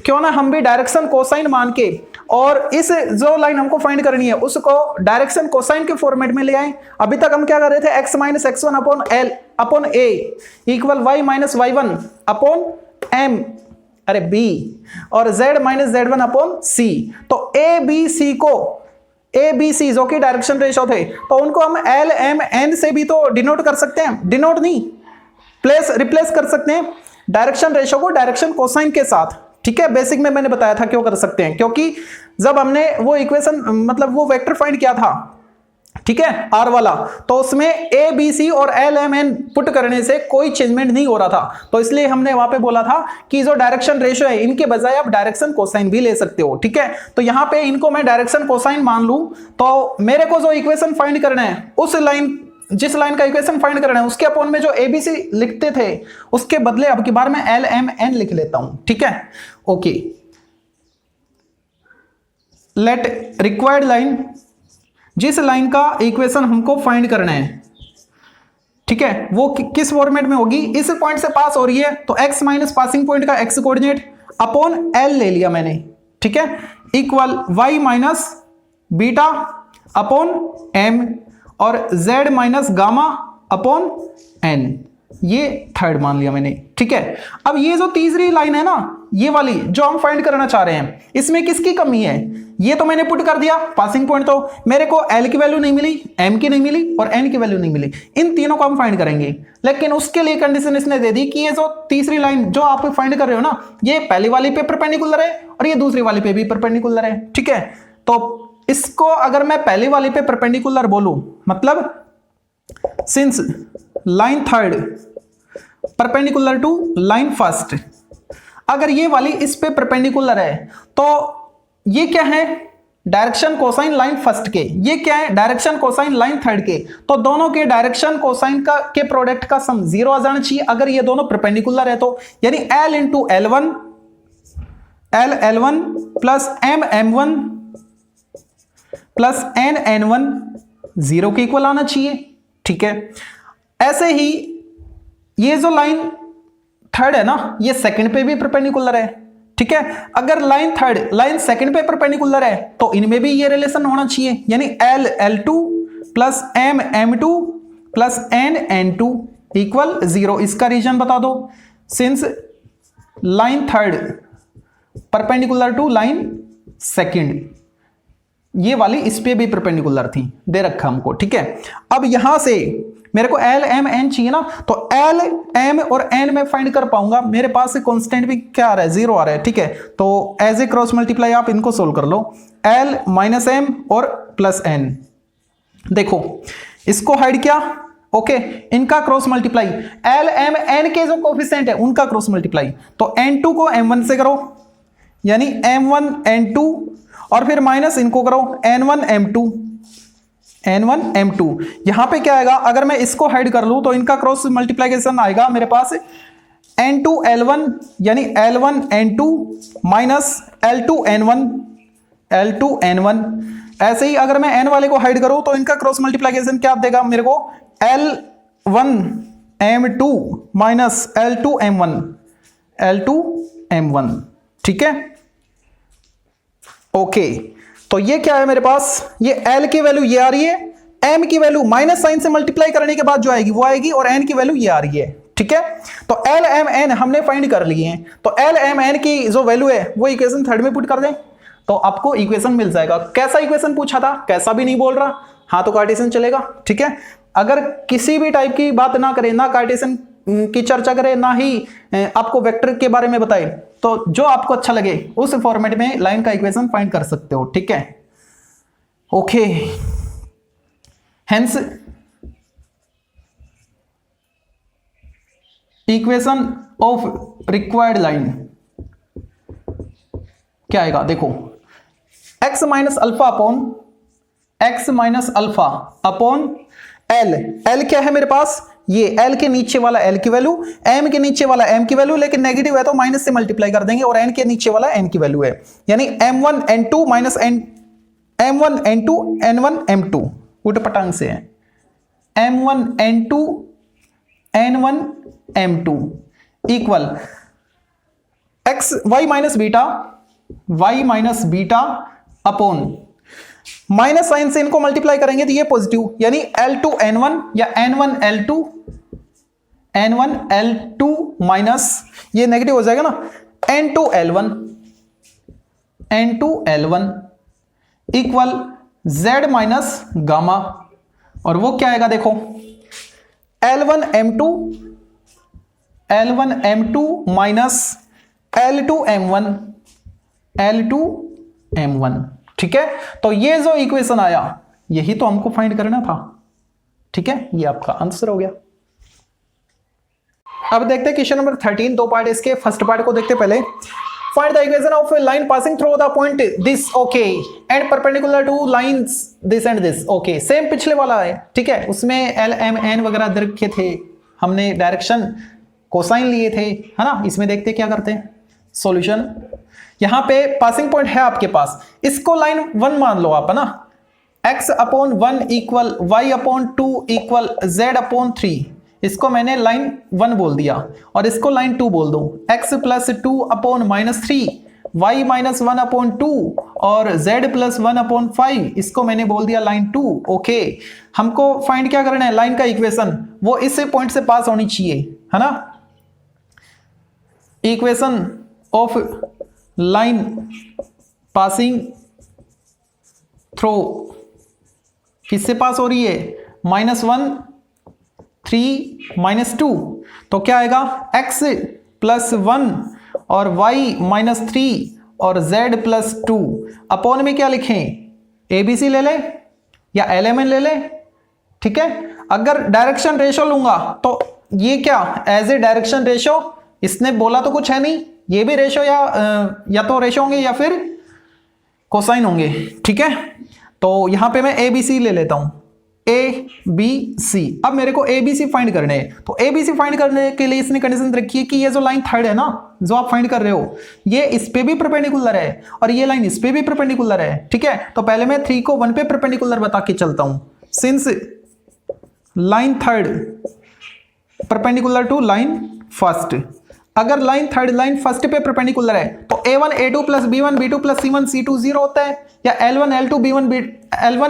क्यों ना हम भी डायरेक्शन कोसाइन मान के और इस जो लाइन हमको फाइंड करनी है उसको डायरेक्शन कोसाइन के फॉर्मेट में ले आए। अभी तक हम क्या कर रहे थे, x minus x1 upon L upon A equal y minus y1 upon M अरे B और z minus z1 upon C। तो A B C को ABC जो कि डायरेक्शन रेशियो थे, तो उनको हम LMN से भी तो डिनोट कर सकते हैं, डिनोट नहीं रिप्लेस कर सकते हैं डायरेक्शन रेशियो को डायरेक्शन कोसाइन के साथ, ठीक है। बेसिक में मैंने बताया था क्यों कर सकते हैं, क्योंकि जब हमने वो इक्वेशन मतलब वो वेक्टर फाइंड किया था, ठीक है, आर वाला, तो उसमें ए बी सी और एल एम एन पुट करने से कोई चेंजमेंट नहीं हो रहा था, तो इसलिए हमने वहां पे बोला था कि जो डायरेक्शन रेशियो है इनके बजाय आप डायरेक्शन कोसाइन भी ले सकते हो, ठीक है। तो यहां पे इनको मैं डायरेक्शन कोसाइन मान लूं, तो मेरे को जो इक्वेशन फाइंड करना है उस लाइन, जिस लाइन का इक्वेशन फाइंड करना है उसके अपॉन में जो एबीसी लिखते थे उसके बदले अब की बार मैं एल एम एन लिख लेता हूं, ठीक है। ओके, लेट रिक्वायर्ड लाइन, जिस लाइन का इक्वेशन हमको फाइंड करना है, ठीक है, वो किस फॉर्मेट में होगी, इस पॉइंट से पास हो रही है तो x माइनस पासिंग पॉइंट का x कोऑर्डिनेट अपॉन l ले लिया मैंने, ठीक है, equal y minus beta upon m और z minus gamma upon n, ये थर्ड मान लिया मैंने, ठीक है। अब ये जो तीसरी लाइन है ना, ये वाली जो हम फाइंड करना चाह रहे हैं, इसमें किसकी कमी है, ये तो मैंने पुट कर दिया पासिंग पॉइंट, तो मेरे को l की वैल्यू नहीं मिली, m की नहीं मिली और n की वैल्यू नहीं मिली, इन तीनों को हम फाइंड करेंगे। लेकिन उसके लिए कंडीशन इसने दे दी कि ये जो तीसरी लाइन जो आप फाइंड कर रहे हो ना, ये पहली वाली पे परपेंडिकुलर है और ये दूसरी वाली पे भी परपेंडिकुलर है, ठीक है। तो इसको अगर मैं पहली वाली पे परपेंडिकुलर बोलूं, मतलब since line third perpendicular to line first, अगर ये वाली इस पे परपेंडिकुलर है तो ये क्या है, डायरेक्शन कोसाइन लाइन फर्स्ट के, ये क्या है, डायरेक्शन कोसाइन लाइन थर्ड के, तो दोनों के डायरेक्शन कोसाइन का के प्रोडक्ट का सम 0 आ जाना चाहिए अगर ये दोनों परपेंडिकुलर है तो, यानी L into L1 L1 plus M1 plus N1 0 के इक्वल आना चाहिए, ठीक है। ऐसे ही ये जो लाइन थर्ड है ना, ये सेकंड पे भी परपेंडिकुलर है, ठीक है। अगर लाइन थर्ड लाइन सेकंड पे परपेंडिकुलर है तो इनमें भी ये रिलेशन होना चाहिए, यानी L L2 plus M M2 plus N N2 equal 0। इसका रीजन बता दो, since line third perpendicular to line second, ये वाली इस पे भी परपेंडिकुलर थी, दे रखा हमको, ठीक है। अब यहां से मेरे को L M N चाहिए ना, तो L M और N में फाइंड कर पाऊंगा, मेरे पास से कांस्टेंट भी क्या आ रहा है, 0 आ रहा है, ठीक है। तो एज ए क्रॉस मल्टीप्लाई आप इनको सोल्व कर लो, L माइनस M और प्लस N, देखो इसको हाइड किया, ओके, इनका cross multiply, L M N के जो कोफिशिएंट है उनका क्रॉस मल्टीप्लाई, तो N2 को M1 से करो, यानी M1 N2 और फिर माइनस इनको करो N1 M2 यहां पे क्या आएगा, अगर मैं इसको हाइड कर लूं तो इनका क्रॉस मल्टीप्लिकेशन आएगा मेरे पास N2L1 यानी L1N2 माइनस L2N1 ऐसे ही अगर मैं n वाले को हाइड करूं तो इनका क्रॉस मल्टीप्लिकेशन क्या देगा मेरे को, L1M2 माइनस L2M1, ठीक है। ओके, तो ये क्या है मेरे पास, ये L की वैल्यू ये आ रही है, M की वैल्यू माइनस साइन से मल्टीप्लाई करने के बाद जो आएगी वो आएगी, और N की वैल्यू ये आ रही है, ठीक है। तो LMN हमने फाइंड कर लिए हैं, तो LMN की जो वैल्यू है वो इक्वेशन थर्ड में पुट कर दें तो आपको इक्वेशन मिल जाएगा। कैसा इक्वेशन पूछा था, कैसा भी नहीं बोल रहा, हाँ तो कार्टेशियन चलेगा, ठीक है। अगर किसी भी टाइप की बात ना करें, ना कार्टेशियन की चर्चा करें, ना ही आपको वेक्टर के बारे में बताए, तो जो आपको अच्छा लगे उस फॉर्मेट में लाइन का इक्वेशन फाइंड कर सकते हो, ठीक है। Okay, hence equation of required line क्या आएगा, देखो x minus alpha upon L क्या है मेरे पास, ये L के नीचे वाला L की वैल्यू, M के नीचे वाला M की वैल्यू, लेकिन नेगेटिव है तो माइनस से मल्टीप्लाई कर देंगे, और N के नीचे वाला N की वैल्यू है, यानी M1N2 माइनस M1N2 N1M2 उठपटांग से है, M1N2 N1M2 equal y minus beta upon minus sign से इनको मल्टीप्लाई करेंगे तो ये पॉजिटिव, यानी L2N1 या N1L2 माइनस ये नेगेटिव हो जाएगा ना, N2L1 equal Z minus gamma, और वो क्या आएगा देखो, L1M2 माइनस L2M1, ठीक है। तो ये जो इक्वेशन आया यही तो हमको फाइंड करना था, ठीक है, ये आपका आंसर हो गया। अब देखते हैं क्वेश्चन नंबर 13, दो पार्ट इसके, फर्स्ट पार्ट को देखते पहले। Find the equation of A line passing through the point this, okay, and perpendicular two lines this and this, okay, same पिछले वाला है, ठीक है, उसमें LMN वगैरह दे रखे थे, हमने डायरेक्शन कोसाइन लिए थे, है ना। इसमें देखते क्या करते हैं सॉल्यूशन। यहां पे पासिंग पॉइंट है आपके पास, इसको लाइन 1 मान लो आप, है ना, x/1 equal y/2 equal z/3, इसको मैंने लाइन 1 बोल दिया, और इसको लाइन 2 बोल दो, x+2/-3 y-1/2 और z+1/5, इसको मैंने बोल दिया लाइन 2, ओके। हमको फाइंड क्या करना है, लाइन का इक्वेशन, वो इस पॉइंट से पास होनी चाहिए, है ना। Equation of line passing through किससे पास हो रही है, -1 3 -2, तो क्या आएगा, x+1 और y-3 और z+2 अपॉन में क्या लिखें, ABC ले ले या LMN ले ले, ठीक है। अगर डायरेक्शन रेशो लूंगा तो ये क्या, एज ए डायरेक्शन रेशो, इसने बोला तो कुछ है नहीं, ये भी रेशो या तो रेशो होंगे या फिर कोसाइन होंगे, ठीक है। तो यहां पे मैं ABC ले लेता हूं, ABC। अब मेरे को ABC फाइंड करने हैं, तो ABC फाइंड करने के लिए इसने कंडीशन रखी है कि ये जो लाइन थर्ड है ना, जो आप फाइंड कर रहे हो, ये इस पे भी परपेंडिकुलर है और ये लाइन इस पे भी परपेंडिकुलर है, ठीक है। तो पहले मैं 3 को 1 पे परपेंडिकुलर बता के चलता हूं, since line third perpendicular to line first, अगर लाइन थर्ड लाइन फर्स्ट पे परपेंडिकुलर है तो A1 A2 plus B1 B2 plus C1 C2 0 होता है, या L1 L2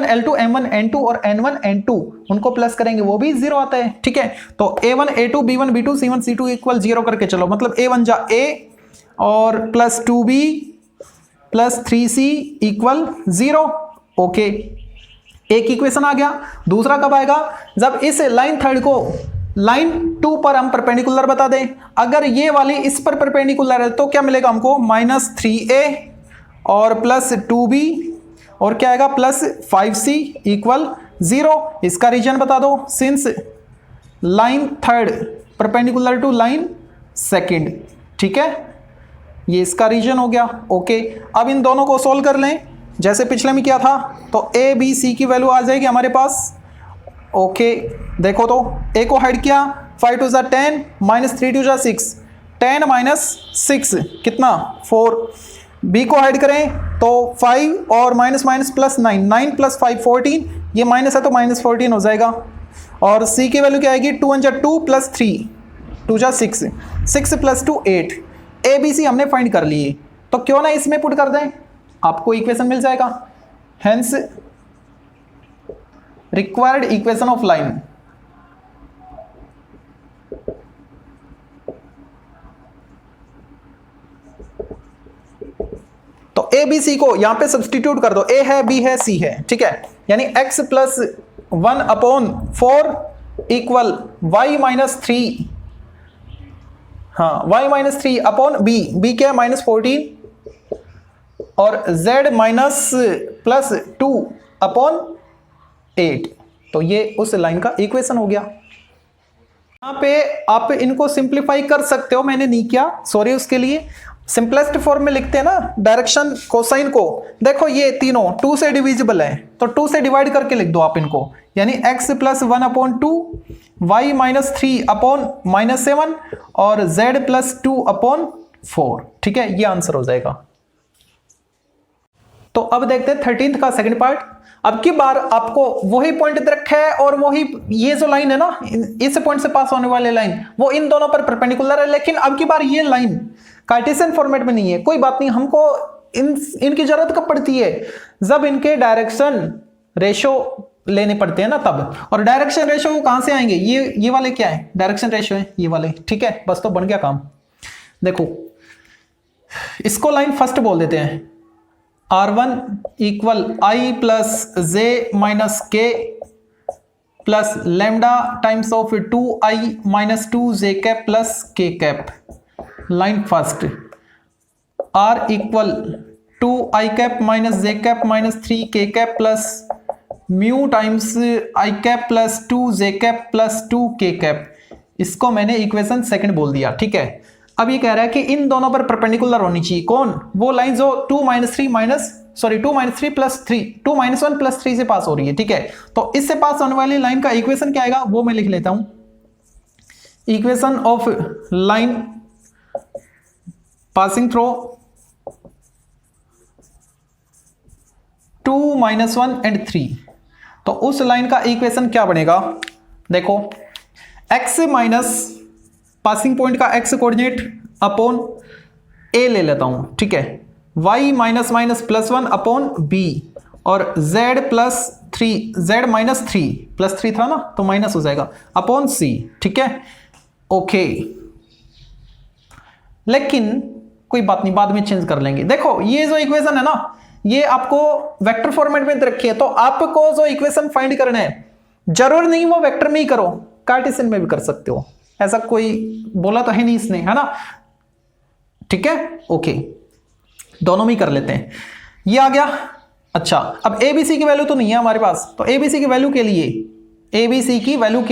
L2 M1 N2 और N1 N2 उनको प्लस करेंगे वो भी 0 आता है, ठीक है। तो A1 A2 B1 B2 C1 C2 equal 0 करके चलो, मतलब A1 जा A और plus 2B plus 3C equal 0, okay. एक इक्वेशन आ गया। दूसरा कब आएगा, जब इस लाइन थर्ड को लाइन 2 पर हम परपेंडिकुलर बता दें, अगर ये वाली इस पर परपेंडिकुलर है तो क्या मिलेगा हमको, -3A और प्लस 2B और क्या आएगा प्लस 5C इक्वल 0। इसका रीजन बता दो, since line third perpendicular to line second, ठीक है, ये इसका रीजन हो गया, ओके। अब इन दोनों को सोल्व कर लें जैसे पिछले में किया था, तो A B C की वैल्यू आ जाएगी हमारे पास, ओके। देखो तो A को हाइड किया, 5 2 10 -3 2 6, 10 माइनस 6 कितना 4, b को ऐड करें तो 5 और माइनस माइनस प्लस 9, 9 प्लस 5 14, ये माइनस है तो माइनस 14 हो जाएगा। और c की वैल्यू क्या आएगी 2 1 जा 2 प्लस 3 2 जा 6, 6 प्लस 2 8। ए बी सी हमने फाइंड कर लिए, तो क्यों ना इसमें पुट कर दें, आपको इक्वेशन मिल जाएगा। Hence required equation of line, तो ए बी सी को यहां पे सब्सटीट्यूट कर दो, ए है बी है सी है, ठीक है। यानी x plus 1 upon 4 equal y minus 3, हाँ y माइनस 3 अपॉन b क्या है माइनस 14, और z माइनस प्लस 2 अपॉन 8। तो ये उस लाइन का इक्वेशन हो गया। यहां पे आप इनको सिंप्लीफाई कर सकते हो, मैंने नहीं किया, सॉरी उसके लिए। सिंपलेस्ट फॉर्म में लिखते हैं ना डायरेक्शन कोसाइन को, देखो ये तीनों 2 से डिविजिबल है, तो 2 से डिवाइड करके लिख दो आप इनको, यानी x plus 1 upon 2, y minus 3 upon minus 7 और z प्लस 2 अपॉन 4, ठीक है, ये आंसर हो जाएगा। तो अब देखते हैं 13th का सेकंड पार्ट। अब की बार आपको वही पॉइंट दे रखा है और वही ये जो लाइन है ना, इस पॉइंट से पास होने वाली लाइन वो इन दोनों पर परपेंडिकुलर है, लेकिन अब की बार ये लाइन कार्टेशियन फॉर्मेट में नहीं है। कोई बात नहीं, हमको इनकी जरूरत कब पड़ती है, जब इनके डायरेक्शन रेशो लेने पड़ते हैं ना तब। और डायरेक्शन रेशो वो कहां से आएंगे, ये वाले क्या है डायरेक्शन रेशो है, ये वाले, ठीक है, बस तो बन गया काम। देखो इसको लाइन फर्स्ट बोल देते हैं, R1 equal i plus j minus k plus lambda times of 2i minus 2j cap plus k cap. Line first R equal 2i cap minus j cap minus 3k cap plus mu times i cap plus 2j cap plus 2k cap. इसको मैंने equation second बोल दिया, ठीक है। अब ये कह रहा है कि इन दोनों पर परपेंडिकुलर होनी चाहिए, कौन, वो लाइन जो 2 माइनस 3 प्लस 3 2 माइनस 1 प्लस 3 से पास हो रही है, ठीक है। तो इससे पास होने वाली लाइन का इक्वेशन क्या आएगा वो मैं लिख लेता हूं, equation of line passing through 2 minus 1 and 3। तो उस लाइन का इक्वेशन क्या बनेगा, देखो x माइनस पासिंग पॉइंट का x कोऑर्डिनेट अपॉन a ले लेता हूं, ठीक है, y minus minus plus 1 upon b और z plus 3, z minus 3 plus 3 था ना तो माइनस हो जाएगा अपॉन c, ठीक है, ओके। लेकिन कोई बात नहीं, बाद में चेंज कर लेंगे। देखो ये जो इक्वेशन है ना, ये आपको वेक्टर फॉर्मेट में रखी है, तो आपको जो इक्वेशन फाइंड करना है जरूर नहीं वो वेक्टर में ही करो, कार्टेशियन में भी कर सकते हो, ऐसा कोई बोला तो है नहीं इसने, है ना, ठीक है, ओके, दोनों में ही कर लेते हैं। ये आ गया। अच्छा अब एबीसी की वैल्यू तो नहीं है हमारे पास, तो एबीसी की वैल्यू के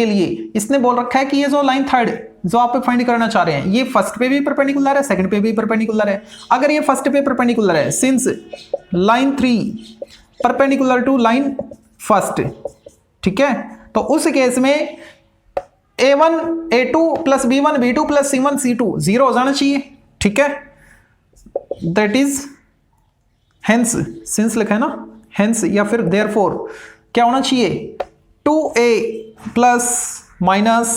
लिए इसने बोल रखा है कि ये जो लाइन थर्ड जो आप फाइंड करना चाह रहे हैं ये फर्स्ट पे भी परपेंडिकुलर है, सेकंड पे भी परपेंडिकुलर है। अगर ये फर्स्ट पे परपेंडिकुलर है, since line 3 perpendicular to line first, ठीक है, तो उस केस में a1 a2 plus b1 b2 plus c1 c2 0 हो जाना चाहिए, ठीक है, दैट इज हेंस, सिंस लिखा है ना, हेंस या फिर देयरफॉर क्या होना चाहिए 2a plus minus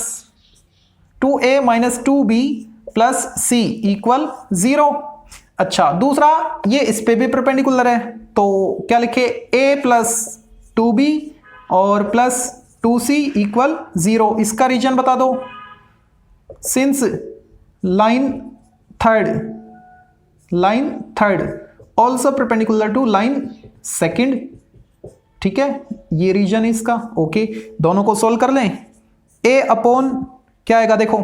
2a minus 2b plus c equal 0। अच्छा दूसरा ये इस पे भी परपेंडिकुलर है, तो क्या लिखे a प्लस 2b और प्लस 2c इक्वल 0, इसका रीजन बता दो। Since line third also perpendicular to line second, ठीक है, ये रीजन है इसका, ओके। दोनों को सोल्व कर लें, a अपॉन क्या आएगा देखो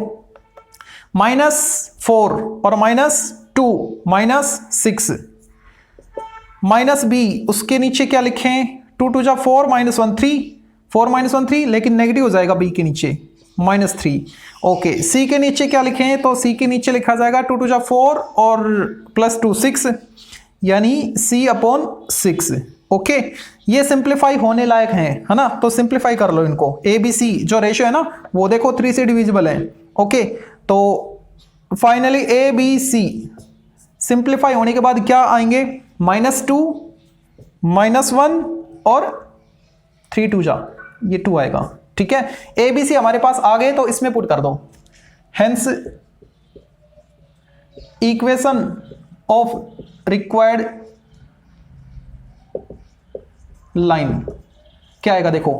-4 और -2 -6 माइनस b, उसके नीचे क्या लिखें 2 2 जा 4 -1 3 4 -1 3, लेकिन नेगेटिव हो जाएगा b के नीचे -3, ओके। c के नीचे क्या लिखें, तो c के नीचे लिखा जाएगा 2 2 जा 4 और +2 6, यानी c अपॉन 6, ओके। ये सिंप्लीफाई होने लायक है ना, तो सिंप्लीफाई कर लो इनको। ए बी सी जो रेशियो है ना वो देखो 3 से डिविजिबल है, ओके। तो finally A B C simplify होने के बाद क्या आएंगे, -2 -1 और 3 2 जा, ये 2 आएगा। ठीक है, ए बी सी हमारे पास आ गए तो इसमें पुट कर दो। Hence equation of required line क्या आएगा, देखो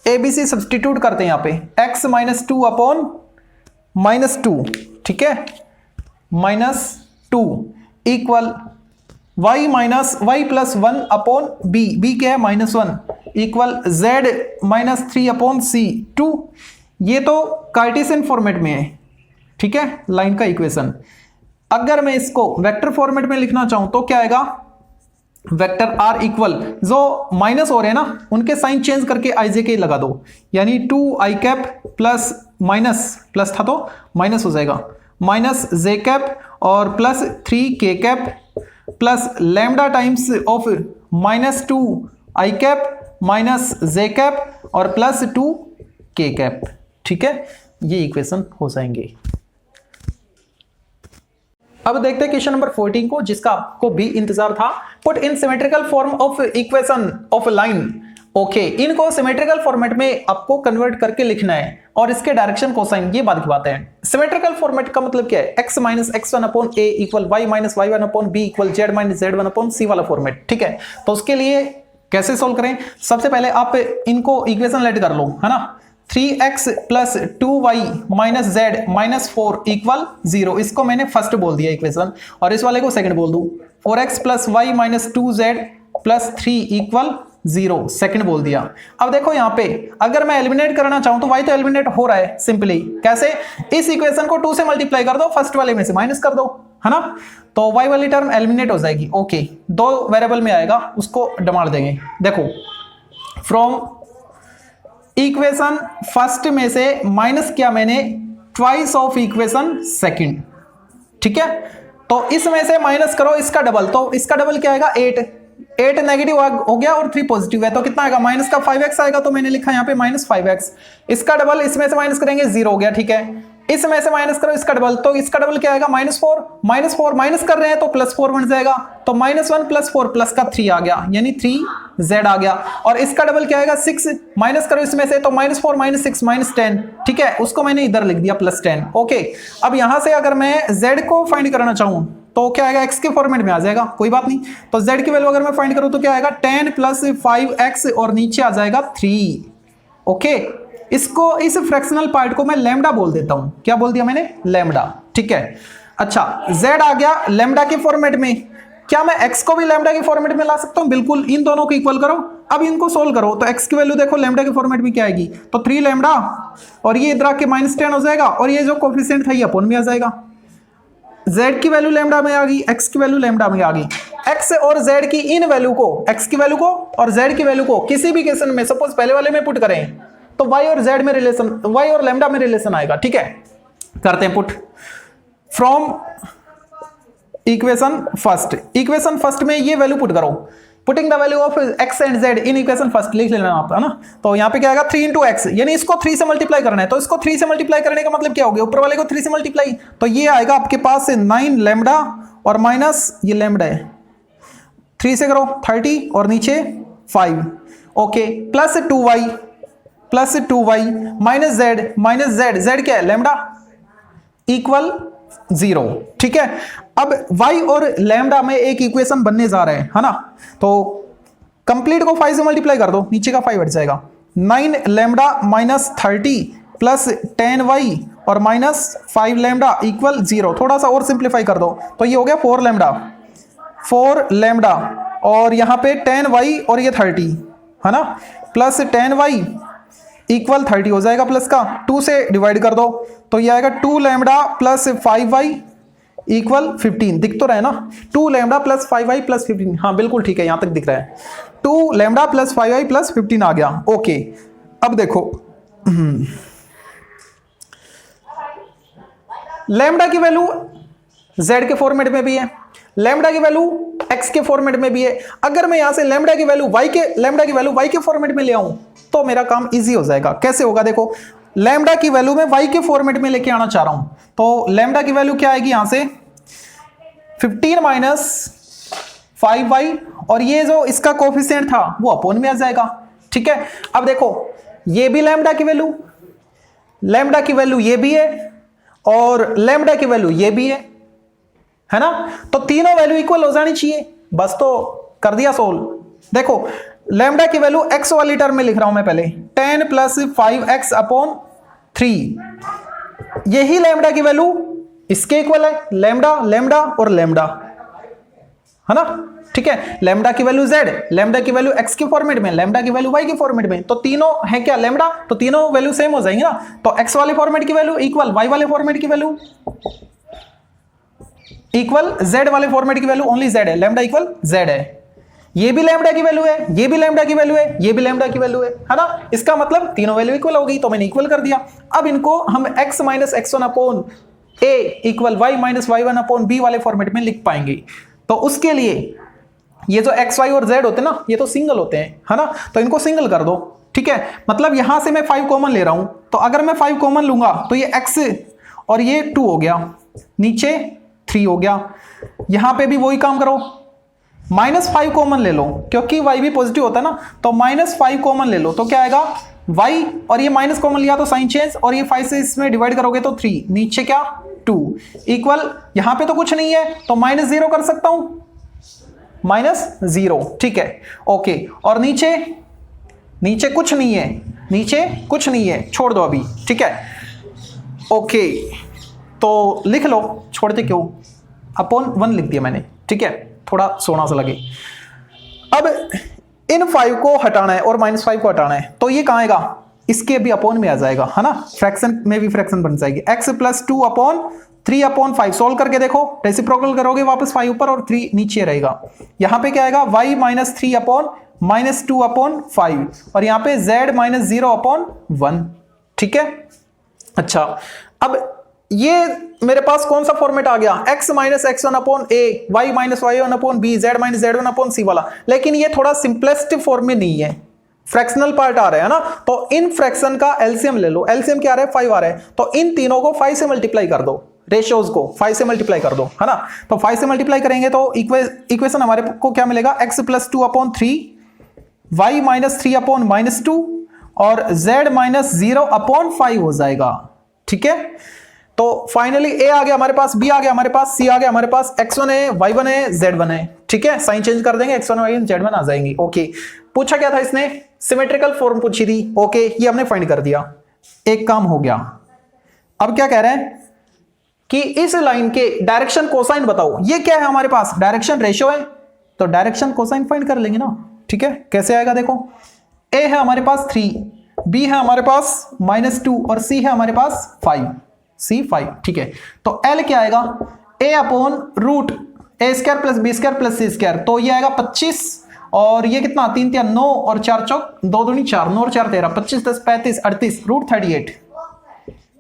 ए बी सी सब्सटीट्यूट करते हैं यहां पे, x -2 अपॉन -2, ठीक है, -2 equal y plus 1 upon b क्या है -1 इक्वल z -3 अपॉन c 2। ये तो कार्टेशियन फॉर्मेट में है, ठीक है, लाइन का इक्वेशन। अगर मैं इसको वेक्टर फॉर्मेट में लिखना चाहूं तो क्या आएगा, वेक्टर r इक्वल, जो माइनस हो रहे हैं ना उनके साइन चेंज करके IJK लगा दो, यानी 2i cap plus minus, plus था तो माइनस हो जाएगा, माइनस j कैप और plus 3k cap plus lambda times of -2i cap minus j cap और प्लस 2k कैप। ठीक है, ये इक्वेशन हो जाएंगे। अब देखते हैं क्वेश्चन नंबर 14 को, जिसका आपको भी इंतजार था। Put in symmetrical form of equation of line. Okay, इनको सिमेट्रिकल फॉर्मेट में आपको कन्वर्ट करके लिखना है और इसके डायरेक्शन कोसाइन, ये बात की बात है। सिमेट्रिकल फॉर्मेट का मतलब क्या है, x -x1 upon a equal y -y1 upon b equal z -z1 upon c वाला फॉर्मेट। ठीक है, तो उसके लिए कैसे सोल्व करें, सबसे पहले आप इनको इक्वेशन लेट कर लो, है ना। 3x plus 2y minus z minus 4 equal 0, इसको मैंने फर्स्ट बोल दिया इक्वेशन, और इस वाले को सेकंड बोल दूं। 4x plus y minus 2z plus 3 equal 0, second बोल दिया। अब देखो यहाँ पे अगर मैं एलिमिनेट करना चाहूं तो y तो एलिमिनेट हो रहा है सिंपली, कैसे, इस इक्वेशन को 2 से मल्टीप्लाई कर दो, फर्स्ट वाले में से माइनस कर दो, है ना, तो y वाली टर्म एलिमिनेट हो जाएगी। ओके, 2 वेरिएबल में आएगा, उसको डमाड़ देंगे। देखो, फ्रॉम इक्वेशन फर्स्ट में से माइनस किया मैंने ट्वाइस ऑफ इक्वेशन सेकंड। ठीक है, तो इसमें से माइनस करो इसका डबल, तो इसका डबल क्या आएगा, 8 नेगेटिव हो गया और 3 पॉजिटिव है, तो कितना आएगा, माइनस का 5x आएगा, तो मैंने लिखा यहाँ पे -5x। इसका डबल इसमें से माइनस करेंगे 0 हो गया। ठीक है, इसमें से माइनस करो इसका डबल, तो इसका डबल क्या आएगा, -4 माइनस कर रहे हैं तो +4 बन जाएगा, तो -1 + 4 प्लस का 3 आ गया, यानी 3z आ गया। और इसका डबल क्या आएगा, 6 माइनस करो इसमें से, तो -4 -6 -10। ठीक है, उसको मैंने इधर लिख दिया +10। ओके, अब यहां से अगर मैं z को फाइंड करना चाहूं तो क्या आएगा, x के फॉर्मेट में आ जाएगा, कोई बात नहीं। तो z की वैल्यू अगर मैं फाइंड करूं तो क्या आएगा, 10 + 5x और नीचे आ जाएगा 3। ओके, इसको, इस फ्रैक्शनल पार्ट को मैं लैम्डा बोल देता हूं। क्या बोल दिया मैंने, लैम्डा। ठीक है, अच्छा, z आ गया लैम्डा के फॉर्मेट में। क्या मैं x को भी लैम्डा के फॉर्मेट में ला सकता हूं, बिल्कुल, इन दोनों को इक्वल करो। अब इनको सोल्व करो तो x की वैल्यू देखो लैम्डा के फॉर्मेट में क्या आएगी, तो 3 लैम्डा और ये इधर आके -10 हो जाएगा, और ये जो कोफिशिएंट था ये अपॉन में आ जाएगा। z की वैल्यू लैम्डा में आ गई, x की वैल्यू लैम्डा में आ गई। x और z की इन वैल्यू को, x की वैल्यू को और z की वैल्यू को किसी भी केस में, सपोज पहले वाले में पुट करें तो y और z में रिलेशन, y और लैम्डा में रिलेशन आएगा। ठीक है, करते हैं पुट फ्रॉम इक्वेशन फर्स्ट में ये वैल्यू पुट करो। Putting the value of x and z in equation first लिख लेना आप, है ना। तो यहाँ पे क्या आएगा, 3 × x, यानी इसको 3 से मल्टीप्लाई करना है, तो इसको 3 से मल्टीप्लाई करने का मतलब क्या हो गया, ऊपर वाले को 3 से मल्टीप्लाई, तो ये आएगा आपके पास 9 लैम्डा और माइनस ये लैम्डा है, 3 से करो 30 और नीचे 5। Okay, plus 2y minus z क्या है, लैम्डा इक्वल 0। ठीक है, अब y और लैम्डा में एक इक्वेशन बनने जा रहा है ना, तो कंप्लीट को 5 से मल्टीप्लाई कर दो, नीचे का 5 हट जाएगा। 9 लैम्डा माइनस 30 प्लस 10y और माइनस 5 लैम्डा इक्वल 0। थोड़ा सा और सिंप्लीफाई कर दो तो ये हो गया 4 लैम्डा और यहाँ पे 10y और ये 30, है ना, प्लस 10y इक्वल 30 हो जाएगा, प्लस का 2 से डिवाइड कर दो तो ये आएगा 2 लैम्डा प्लस 5y इक्वल 15। दिख तो रहा है ना, 2 लैम्डा प्लस 5y प्लस 15, हाँ बिल्कुल ठीक है, यहां तक दिख रहा है। 2 लैम्डा प्लस 5y प्लस 15 आ गया। ओके, अब देखो लैम्डा की वैल्यू z के फॉर्मेट में भी है, लैम्डा की वैल्यू x के फॉर्मेट में भी है। अगर मैं यहां से लैम्डा की वैल्यू y के फॉर्मेट में ले आऊं तो मेरा काम इजी हो जाएगा। कैसे होगा, देखो लैम्डा की वैल्यू मैं y के फॉर्मेट में लेके आना चाह रहा हूं, तो लैम्डा की वैल्यू क्या आएगी यहां से 15 माइनस 5y, और ये जो इसका कोफिशिएंट था वो अपोन में आ जाएगा। ठीक है, अब देखो ये भी लैम्डा की वैल्यू ये भी है, और लैम्डा की वैल्यू ये भी है ना, तो तीनों वैल्यू इक्वल हो जानी चाहिए, बस तो कर दिया सोल्व। देखो लैम्डा की वैल्यू x वाली टर्म में लिख रहा हूं मैं पहले, 10 प्लस 5x अपॉन 3, यही लैम्डा की वैल्यू इसके इक्वल है, लैम्डा लैम्डा और लैम्डा, है ना। ठीक है, लैम्डा की वैल्यू z, लैम्डा की वैल्यू x के फॉर्मेट में, लैम्डा की वैल्यू y के फॉर्मेट में, तो तीनों है क्या लैम्डा, तो तीनों वैल्यू सेम हो जाएंगे ना, तो x वाले फॉर्मेट की वैल्यू इक्वल y वाले फॉर्मेट की वैल्यू इक्वल z वाले फॉर्मेट की वैल्यू, ओनली z है, लैम्डा इक्वल z है, ये भी लैम्डा की वैल्यू है, ये भी लैम्डा की वैल्यू है, ये भी लैम्डा की वैल्यू है ना, इसका मतलब तीनों वैल्यू इक्वल हो गई, तो मैंने इक्वल कर दिया। अब इनको हम x minus x1 upon a equal y minus y1 upon b वाले फॉर्मेट में लिख पाएंगे। तो उसके लिए ये जो x y और z होते हैं ना, ये तो सिंगल होते हैं, है ना, तो इनको सिंगल कर दो। ठीक है, मतलब यहां से मैं 5 कॉमन ले रहा हूं, तो अगर मैं 5 कॉमन लूंगा तो ये x और ये 2 हो गया, नीचे 3 हो गया, यहां पे भी वही काम करो, -5 कॉमन ले लो, क्योंकि y भी पॉजिटिव होता है ना, तो -5 कॉमन ले लो, तो क्या आएगा y, और ये माइनस कॉमन लिया तो साइन चेंज, और ये 5 से इसमें डिवाइड करोगे तो 3, नीचे क्या 2 इक्वल, यहां पे तो कुछ नहीं है तो -0 कर सकता हूं, -0। ठीक है, ओके, और नीचे कुछ नहीं है, नीचे कुछ नहीं है, छोड़ दो अभी। ठीक है, ओके, तो लिख लो, छोड़ते क्यों, अपॉन 1 लिख दिया मैंने। ठीक है, थोड़ा सोना सा लगे। अब इन 5 को हटाना है और -5 को हटाना है, तो ये कहां आएगा, इसके भी अपॉन में आ जाएगा, है ना, फ्रैक्शन में भी फ्रैक्शन बन जाएगी, x plus 2 upon 3 upon 5, solve करके देखो, रेसिप्रोकल करोगे वापस 5 ऊपर और 3 नीचे रहेगा, यहां पे क्या आएगा y माइनस 3 अपॉन -2 अपॉन 5, और यहां पे z माइनस 0 अपॉन 1। ठीक है, अच्छा, अब ये मेरे पास कौन सा फॉर्मेट आ गया, x minus x1 upon a, y minus y1 upon b, z minus z1 upon c वाला, लेकिन ये थोड़ा सिंपलेस्ट फॉर्म में नहीं है, फ्रैक्शनल पार्ट आ रहा है ना, तो इन फ्रैक्शन का एलसीएम ले लो, एलसीएम क्या आ रहा है 5 आ रहा है, तो इन तीनों को 5 से मल्टीप्लाई कर दो, रेशियोज को 5 से मल्टीप्लाई कर दो, है ना, तो 5 से मल्टीप्लाई करेंगे तो इक्वेशन हमारे को क्या मिलेगा, x plus 2 upon 3, y minus 3 upon -2 और z माइनस 0 अपॉन 5 हो जाएगा। ठीक है, तो फाइनली a आ गया हमारे पास, b आ गया हमारे पास, c आ गया हमारे पास, x1 है, y1 है, z1 है। ठीक है, साइन चेंज कर देंगे, x1 y1 z1 आ जाएंगी। ओके, पूछा क्या था इसने, सिमेट्रिकल फॉर्म पूछी थी। ओके, ये हमने फाइंड कर दिया, एक काम हो गया। अब क्या कह रहे हैं कि इस लाइन के डायरेक्शन कोसाइन बताओ, ये क्या है हमारे पास, डायरेक्शन रेशियो है, तो डायरेक्शन कोसाइन फाइंड कर लेंगे ना। ठीक है, कैसे आएगा देखो, a है हमारे पास 3, b है हमारे पास -2 और c है हमारे पास 5, c5। ठीक है, तो l क्या आएगा, a upon root a square plus b square plus c square, तो ये आएगा 25, और ये कितना 3 3 9 और 4 चौक 2 दूनी 4, 9 और 4 13, 25 10 35 38 रूट 38।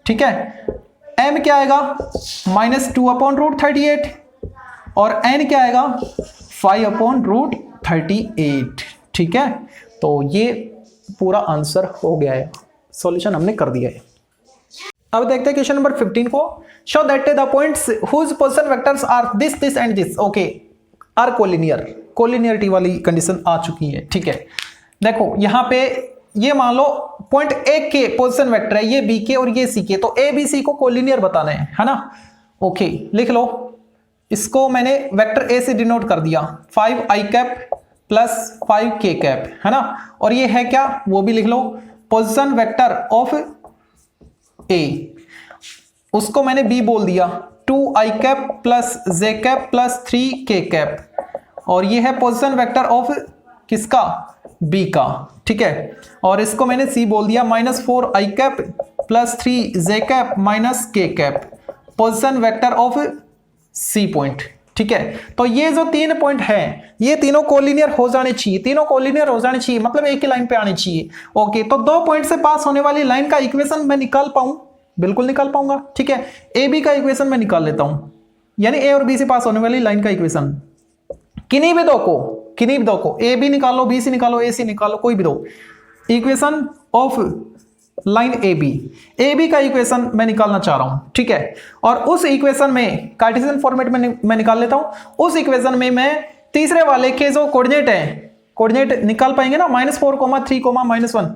ठीक है, m क्या आएगा -2 अपॉन रूट 38, और n क्या आएगा 5 अपॉन रूट 38। ठीक है, तो ये पूरा आंसर हो गया है, सॉल्यूशन हमने कर दिया है। अब देखते हैं क्वेश्चन नंबर 15 को, show that the points whose position vectors are this this and this, okay, are collinear, collinearity वाली कंडीशन आ चुकी है। ठीक है, देखो यहां पे ये मान लो पॉइंट ए के पोजीशन वेक्टर है, ये बी के और ये सी के, तो ए बी सी को कोलिनियर बताना है ना। ओके, लिख लो, इसको मैंने वेक्टर ए से डिनोट कर दिया, 5i cap plus 5k cap, है ना, और ये है क्या वो भी लिख लो, पोजीशन वेक्टर ऑफ ए, उसको मैंने बी बोल दिया, 2i cap plus j cap plus 3k cap, और ये है पोजीशन वेक्टर ऑफ किसका, बी का। ठीक है, और इसको मैंने सी बोल दिया, -4i cap plus 3j cap minus k cap, position vector of C point. ठीक है, तो ये जो 3 पॉइंट है, ये तीनों कोलिनियर हो जाने चाहिए, तीनों कोलिनियर हो जाने चाहिए, मतलब एक ही लाइन पे आनी चाहिए। ओके, तो 2 पॉइंट से पास होने वाली लाइन का इक्वेशन मैं निकाल पाऊं, बिल्कुल निकाल पाऊंगा। ठीक है, ए बी का इक्वेशन मैं निकाल लेता हूं, यानी ए और बी से पास होने वाली लाइन का इक्वेशन, किन्हीं भी दो को, ए बी निकालो, बी सी निकालो, ए सी निकालो, कोई भी दो, equation of line A B का इक्वेशन मैं निकालना चाह रहा हूं, ठीक है। और उस इक्वेशन में कार्टेशियन फॉर्मेट में मैं निकाल लेता हूं। उस इक्वेशन में मैं तीसरे वाले के जो कोऑर्डिनेट है, कोऑर्डिनेट निकाल पाएंगे ना, -4, 3, -1,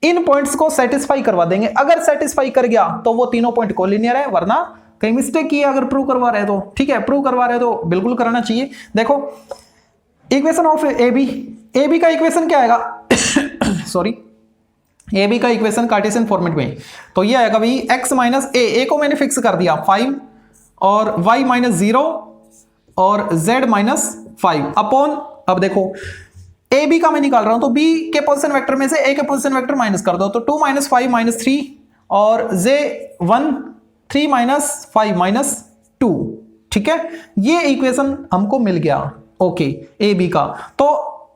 इन पॉइंट्स को सेटिस्फाई करवा देंगे। अगर सेटिस्फाई कर गया तो वो तीनों पॉइंट कोलिनियर है, वरना कहीं मिस्टेक की अगर प्रूव करवा रहे तो, ठीक है, प्रूव करवा रहे तो बिल्कुल कराना चाहिए। देखो इक्वेशन ऑफ ए बी का इक्वेशन क्या आएगा सॉरी, ए बी का इक्वेशन कार्टेशियन फॉर्मेट में तो ये आएगा भाई x माइनस ए को मैंने फिक्स कर दिया 5 और y माइनस 0 और z माइनस 5 अपॉन, अब देखो ए बी का मैं निकाल रहा हूं तो b के पोजीशन वेक्टर में से a के पोजीशन वेक्टर माइनस कर दो तो 2 - 5 - 3 और j 1 3 - 5 - 2, ठीक है। ये इक्वेशन हमको मिल गया, ओके, ए बी का। तो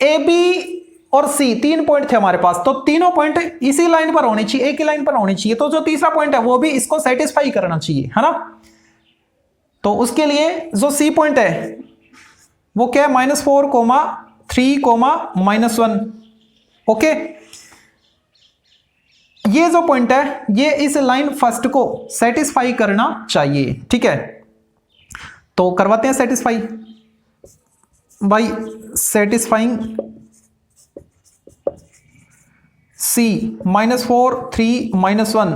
ए बी और सी तीन पॉइंट थे हमारे पास, तो तीनों पॉइंट इसी लाइन पर होने चाहिए, एक ही लाइन पर होने चाहिए। तो जो तीसरा पॉइंट है वो भी इसको सेटिस्फाई करना चाहिए, है ना। तो उसके लिए जो सी पॉइंट है वो क्या है, -4, -3, -1, ओके। ये जो पॉइंट है ये इस लाइन फर्स्ट को सेटिस्फाई करना चाहिए, ठीक है। तो करवाते हैं satisfy by satisfying C -4, 3, -1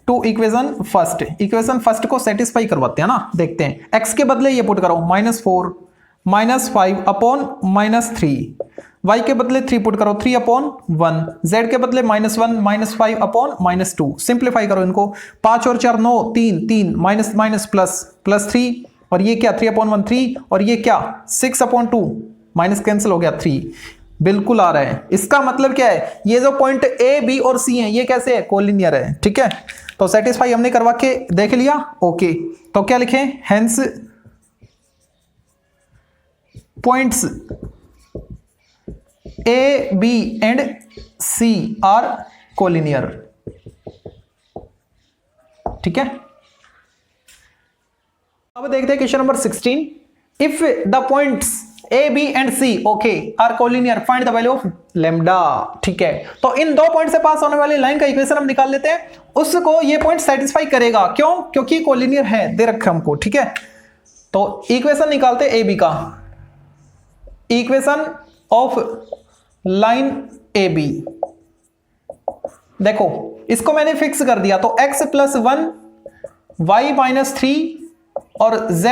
to equation first को सेटिस्फाई करवाते हैं ना। देखते हैं x के बदले ये पुट करो -4 -5 अपॉन -3, y के बदले 3 पुट करो 3 अपॉन 1, z के बदले -1 -5 अपॉन -2। सिंप्लीफाई करो इनको, 5 और 4 9, 3 3 माइनस प्लस 3 और ये क्या 3 अपॉन 1 3 और ये क्या 6 अपॉन 2, माइनस कैंसिल हो गया 3, बिल्कुल आ रहा है। इसका मतलब क्या है, ये जो पॉइंट ए बी और सी हैं ये कैसे है, कोलिनियर है, ठीक है। तो सेटिस्फाई हमने करवा के देख लिया, ओके। तो क्या लिखें, hence points A B and C are collinear, ठीक है। अब देखते हैं question number 16। If the points A B and C okay are collinear find the value of lambda, ठीक है। तो इन दो पॉइंट से पास होने वाली लाइन का इक्वेशन हम निकाल लेते हैं, उसको ये पॉइंट सेटिस्फाई करेगा, क्यों, क्योंकि कोलिनियर है, दे रखा हमको, ठीक है। तो इक्वेशन निकालते ए बी का, equation of line A B. देखो इसको मैंने फिक्स कर दिया, तो x + 1 y - 3 और z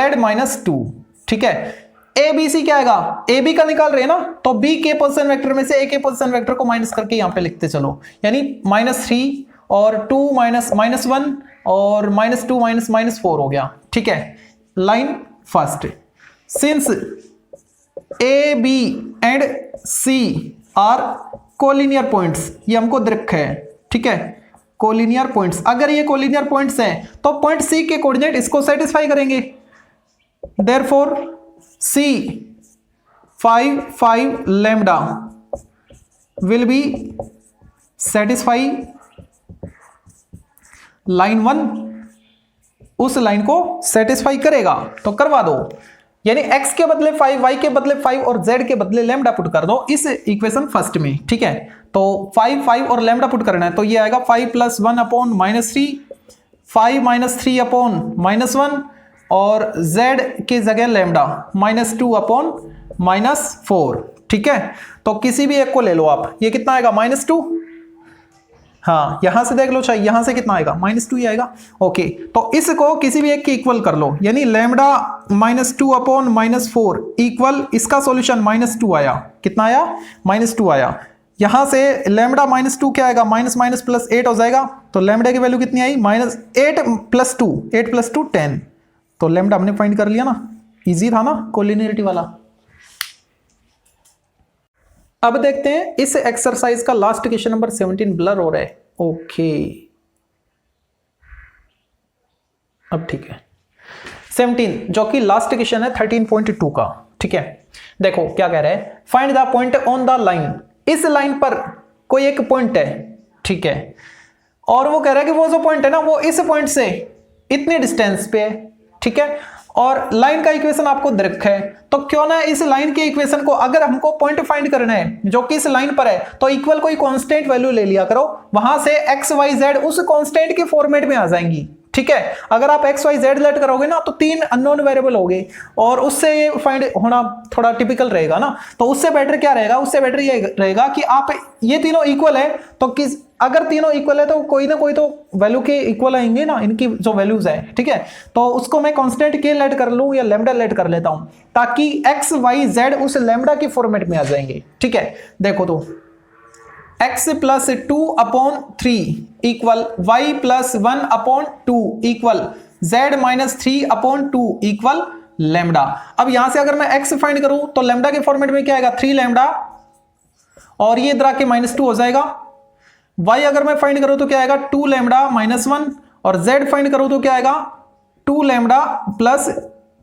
- 2, ठीक है। ए बी सी क्या आएगा, ए बी का निकाल रहे हैं ना, तो बी के पोजीशन वेक्टर में से ए के पोजीशन वेक्टर को माइनस करके यहां पे लिखते चलो, यानी -3 और 2 -1 और -2 -4 हो गया, ठीक है। Line first, since A B and C are collinear points, ये हमको दे रखा है, ठीक है, कोलिनियर पॉइंट्स। अगर ये कोलिनियर पॉइंट्स हैं तो पॉइंट सी के कोऑर्डिनेट इसको सेटिस्फाई करेंगे, therefore C 5 5 lambda will be satisfy line 1 उस लाइन को सेटिस्फाई करेगा, तो करवा दो। यानी x के बदले 5, y के बदले 5 और z के बदले लैम्डा पुट कर दो इस इक्वेशन फर्स्ट में, ठीक है। तो 5 5 और लैम्डा पुट करना है, तो ये आएगा 5 + 1 अपॉन -3, 5 - 3 अपॉन -1 और z की जगह लैम्डा -2 अपॉन -4, ठीक है। तो किसी भी एक को ले लो आप, ये कितना आएगा -2, हाँ यहां से देख लो, चाहिए यहां से कितना आएगा -2 ही आएगा, ओके। तो इसको किसी भी एक के इक्वल कर लो, यानी लैम्डा -2 अपॉन -4 इक्वल इसका सॉल्यूशन -2 आया, कितना आया -2 आया। यहां से लैम्डा -2 क्या आएगा, माइनस प्लस 8 हो जाएगा, तो लैम्डा की वैल्यू कितनी आई -8 + 2, 8 + 2 10, तो लैम्डा हमने फाइंड कर लिया ना, इजी था ना कोलिनियरिटी वाला। अब देखते हैं इस एक्सरसाइज का लास्ट क्वेश्चन नंबर 17 ब्लर हो रहा है, ओके अब ठीक है। 17 जो कि लास्ट क्वेश्चन है 13.2 का, ठीक है। देखो क्या कह रहा है, find the point on the line. इस लाइन पर कोई एक पॉइंट है, ठीक है, और वो कह रहा है कि वो जो पॉइंट है ना वो इस पॉइंट से इतने डिस्टेंस पे है, ठीक है। और लाइन का इक्वेशन आपको दे रखा है, तो क्यों ना इस लाइन के इक्वेशन को, अगर हमको पॉइंट फाइंड करना है जो कि इस लाइन पर है, तो इक्वल कोई कांस्टेंट वैल्यू ले लिया करो, वहां से एक्स वाई जेड उस कांस्टेंट के फॉर्मेट में आ जाएंगी, ठीक है। अगर आप एक्स वाई जेड लेट करोगे ना तो 3 अननोन वेरिएबल हो गए, और उससे फाइंड होना थोड़ा टिपिकल रहेगा ना, तो उससे बेटर क्या रहेगा, उससे बेटर ये रहेगा कि आप ये तीनों इक्वल है, तो किस, अगर तीनों इक्वल है तो कोई ना कोई तो वैल्यू के इक्वल आएंगे ना, इनकी जो वैल्यूज है, ठीक है। तो उसको मैं कांस्टेंट के लेट कर लूं या लैम्डा लेट कर लेता हूं, ताकि एक्स वाई जेड उस लैम्डा के फॉर्मेट में आ जाएंगे, ठीक है। देखो तो x plus 2/3 equal y plus 1/2 equal z minus 3/2 equal lambda. अब यहां से अगर मैं x फाइंड करूं तो लैम्डा के फॉर्मेट में क्या आएगा, 3 लैम्डा, और ये इधर आके -2 हो जाएगा। y अगर मैं फाइंड करूं तो क्या आएगा, 2 लैम्डा -1, और z फाइंड करूं तो क्या आएगा, 2 लैम्डा प्लस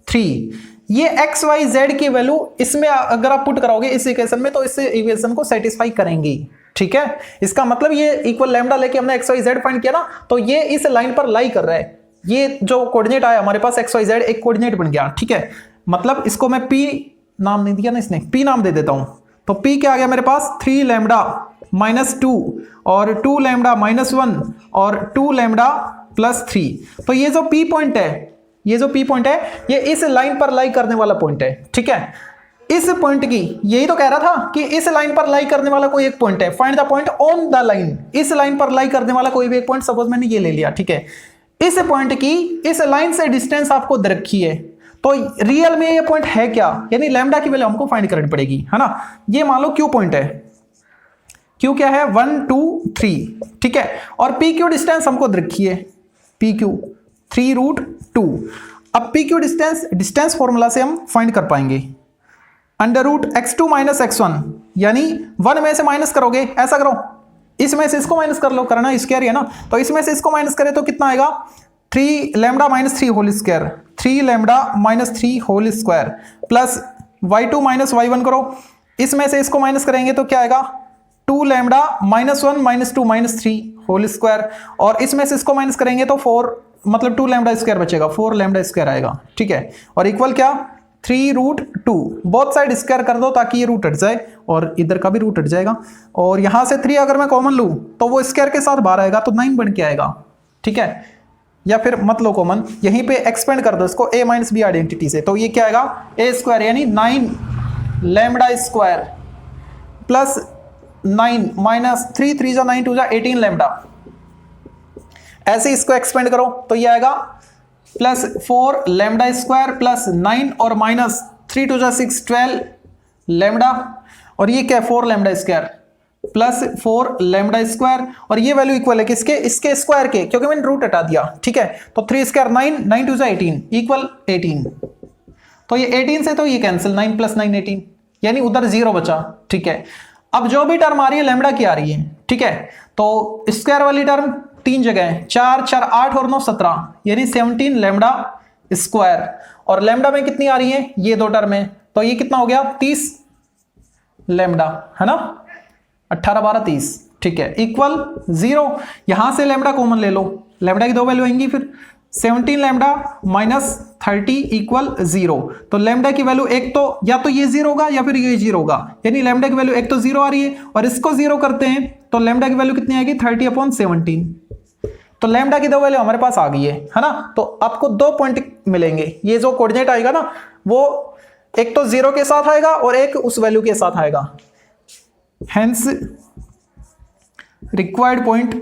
3। ये x y z की वैल्यू इसमें अगर आप पुट कराओगे इस इक्वेशन में, तो इस इक्वेशन को सेटिस्फाई करेंगी, ठीक है। इसका मतलब ये इक्वल लैम्डा लेके हमने x y z फाइंड किया ना, तो ये इस लाइन पर लाई कर रहा है। ये जो कोऑर्डिनेट आया हमारे पास x y z एक कोऑर्डिनेट बन गया, ठीक है। मतलब इसको मैं p नाम नहीं दिया ना इसने, p नाम दे देता हूं, तो p क्या आ गया मेरे पास, 3 लैम्डा -2 और 2 लैम्डा -1 और 2 लैम्डा प्लस 3। तो ये जो p पॉइंट है, ये जो p पॉइंट है, ये इस लाइन पर लाई करने वाला पॉइंट है, ठीक है। इस पॉइंट की, यही तो कह रहा था कि इस लाइन पर लाई करने वाला कोई एक पॉइंट है, find the point on the line. इस लाइन पर लाई करने वाला कोई भी एक पॉइंट, सपोज मैंने ये ले लिया, ठीक है। इस पॉइंट की इस लाइन से डिस्टेंस आपको दे रखी है, तो रियल में ये पॉइंट है क्या, यानी लैम्डा की वैल्यू हमको फाइंड करनी पड़ेगी, है ना। ये मान लो क्यू पॉइंट है, क्यू क्या है, 1 2 3, ठीक है। और पी क्यू डिस्टेंस हमको दे रखी है, पी क्यू 3√2। अब पी क्यू डिस्टेंस फॉर्मूला से हम फाइंड कर पाएंगे, √x2 - x1, यानी 1 में से माइनस करोगे, ऐसा करो, इसमें से इसको माइनस कर लो, करना स्क्वायर है ना, तो इसमें से इसको माइनस करें तो कितना आएगा, 3 lambda -3 whole square, 3 lambda -3 whole square plus y2 - y1 करो, इसमें से इसको माइनस करेंगे तो क्या आएगा, 2 लैम्डा -1 -2 -3 होल स्क्वायर, और इसमें से इसको माइनस करेंगे तो 4, मतलब 2 लैम्डा स्क्वायर बचेगा, 4 लैम्डा स्क्वायर आएगा, ठीक है। और इक्वल क्या, 3√2, बोथ साइड स्क्वायर कर दो ताकि ये रूट हट जाए, और इधर का भी रूट हट जाएगा, और यहां से 3 अगर मैं कॉमन लूं तो वो स्क्वायर के साथ बाहर आएगा, तो 9 बन के आएगा, ठीक है। या फिर मत लो कॉमन, यहीं पे एक्सपेंड कर दो इसको a - b आइडेंटिटी से, तो ये क्या आएगा, a स्क्वायर यानी 9 लैम्डा स्क्वायर प्लस 9 -3 3 जा 9 2 जा 18 लैम्डा। ऐसे इसको एक्सपेंड करो तो ये आएगा प्लस 4 लैम्डा स्क्वायर प्लस 9 और -3 2 जा 6 12 लैम्डा, और ये क्या है, 4 lambda square plus 4 lambda square, और ये वैल्यू इक्वल है किसके, इसके स्क्वायर के, क्योंकि मैंने रूट हटा दिया, ठीक है। तो 3 स्क्वायर 9 9 2 जा 18 इक्वल 18, तो ये 18 से तो ये कैंसिल, 9 + 9 18, यानी उधर 0 बचा, ठीक है। अब जो भी टर्म आ रही है लैम्डा की आ रही है, ठीक है। तो स्क्वायर वाली टर्म 3 जगह है, 4 4 8 और 9 17, यानी 17 लैम्डा स्क्वायर, और लैम्डा में कितनी आ रही है, ये 2 टर्म है, तो ये कितना हो गया, 30 लैम्डा, है ना, 18 12 30, ठीक है, इक्वल 0। यहां से लैम्डा कॉमन ले लो, लैम्डा की 2 वैल्यू आएंगी, फिर 17 लैम्डा -30 इक्वल 0। तो लैम्डा की वैल्यू एक तो या तो ये 0 होगा या फिर ये 0 होगा, यानी लैम्डा की वैल्यू एक तो 0 आ रही है, और इसको 0 करते हैं तो लैम्डा की वैल्यू कितनी आएगी, 30/17। तो लैम्डा की 2 वैल्यू हमारे पास आ गई है ना। तो आपको 2 पॉइंट मिलेंगे, ये जो कोऑर्डिनेट आएगा ना, वो एक तो 0 के साथ आएगा और एक उस वैल्यू के साथ आएगा, हेंस रिक्वायर्ड पॉइंट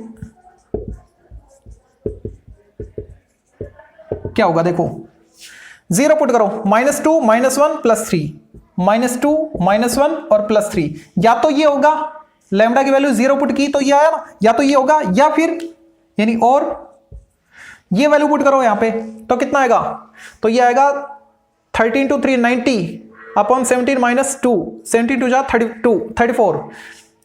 क्या होगा, देखो 0 पुट करो, -2 -1 +3, -2 -1 और +3, या तो ये होगा, लैम्डा की वैल्यू 0 पुट की तो ये आया ना, या तो ये होगा, या फिर यानी और ये वैल्यू पुट करो यहां पे तो कितना आएगा, तो ये आएगा 13 × 3 90/17 -2, 17 2 जा 32 34,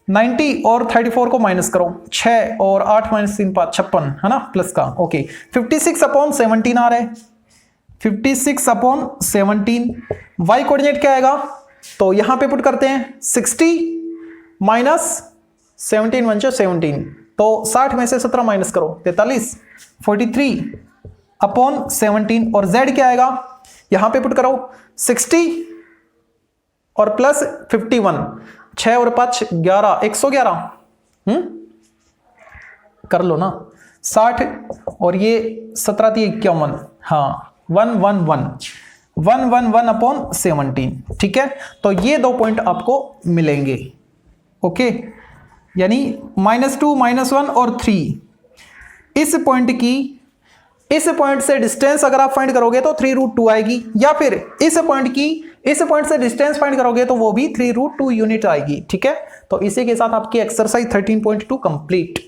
90 और 34 को माइनस करो, 6 और 8 - 3 5 56, है ना, प्लस का, ओके। 56/17 आ रहा है, 56/17। y कोऑर्डिनेट क्या आएगा, तो यहां पे पुट करते हैं, 60 - 17 1 17, तो 60 में से 17 माइनस करो, 43, 43 अपॉन 17 और z क्या आएगा, यहां पे पुट करो 60 और प्लस 51, 6 और 5 11, 111 कर लो ना, 60 और ये 17 थी 51, हाँ 111 अपॉन 17, ठीक है। तो ये 2 पॉइंट आपको मिलेंगे, ओके, यानी -2 -1 और 3। इस पॉइंट से डिस्टेंस अगर आप फाइंड करोगे तो 3√2 आएगी, या फिर इस पॉइंट से डिस्टेंस फाइंड करोगे तो वो भी 3√2 यूनिट आएगी, ठीक है। तो इसी के साथ आपकी एक्सरसाइज 13.2 कंप्लीट।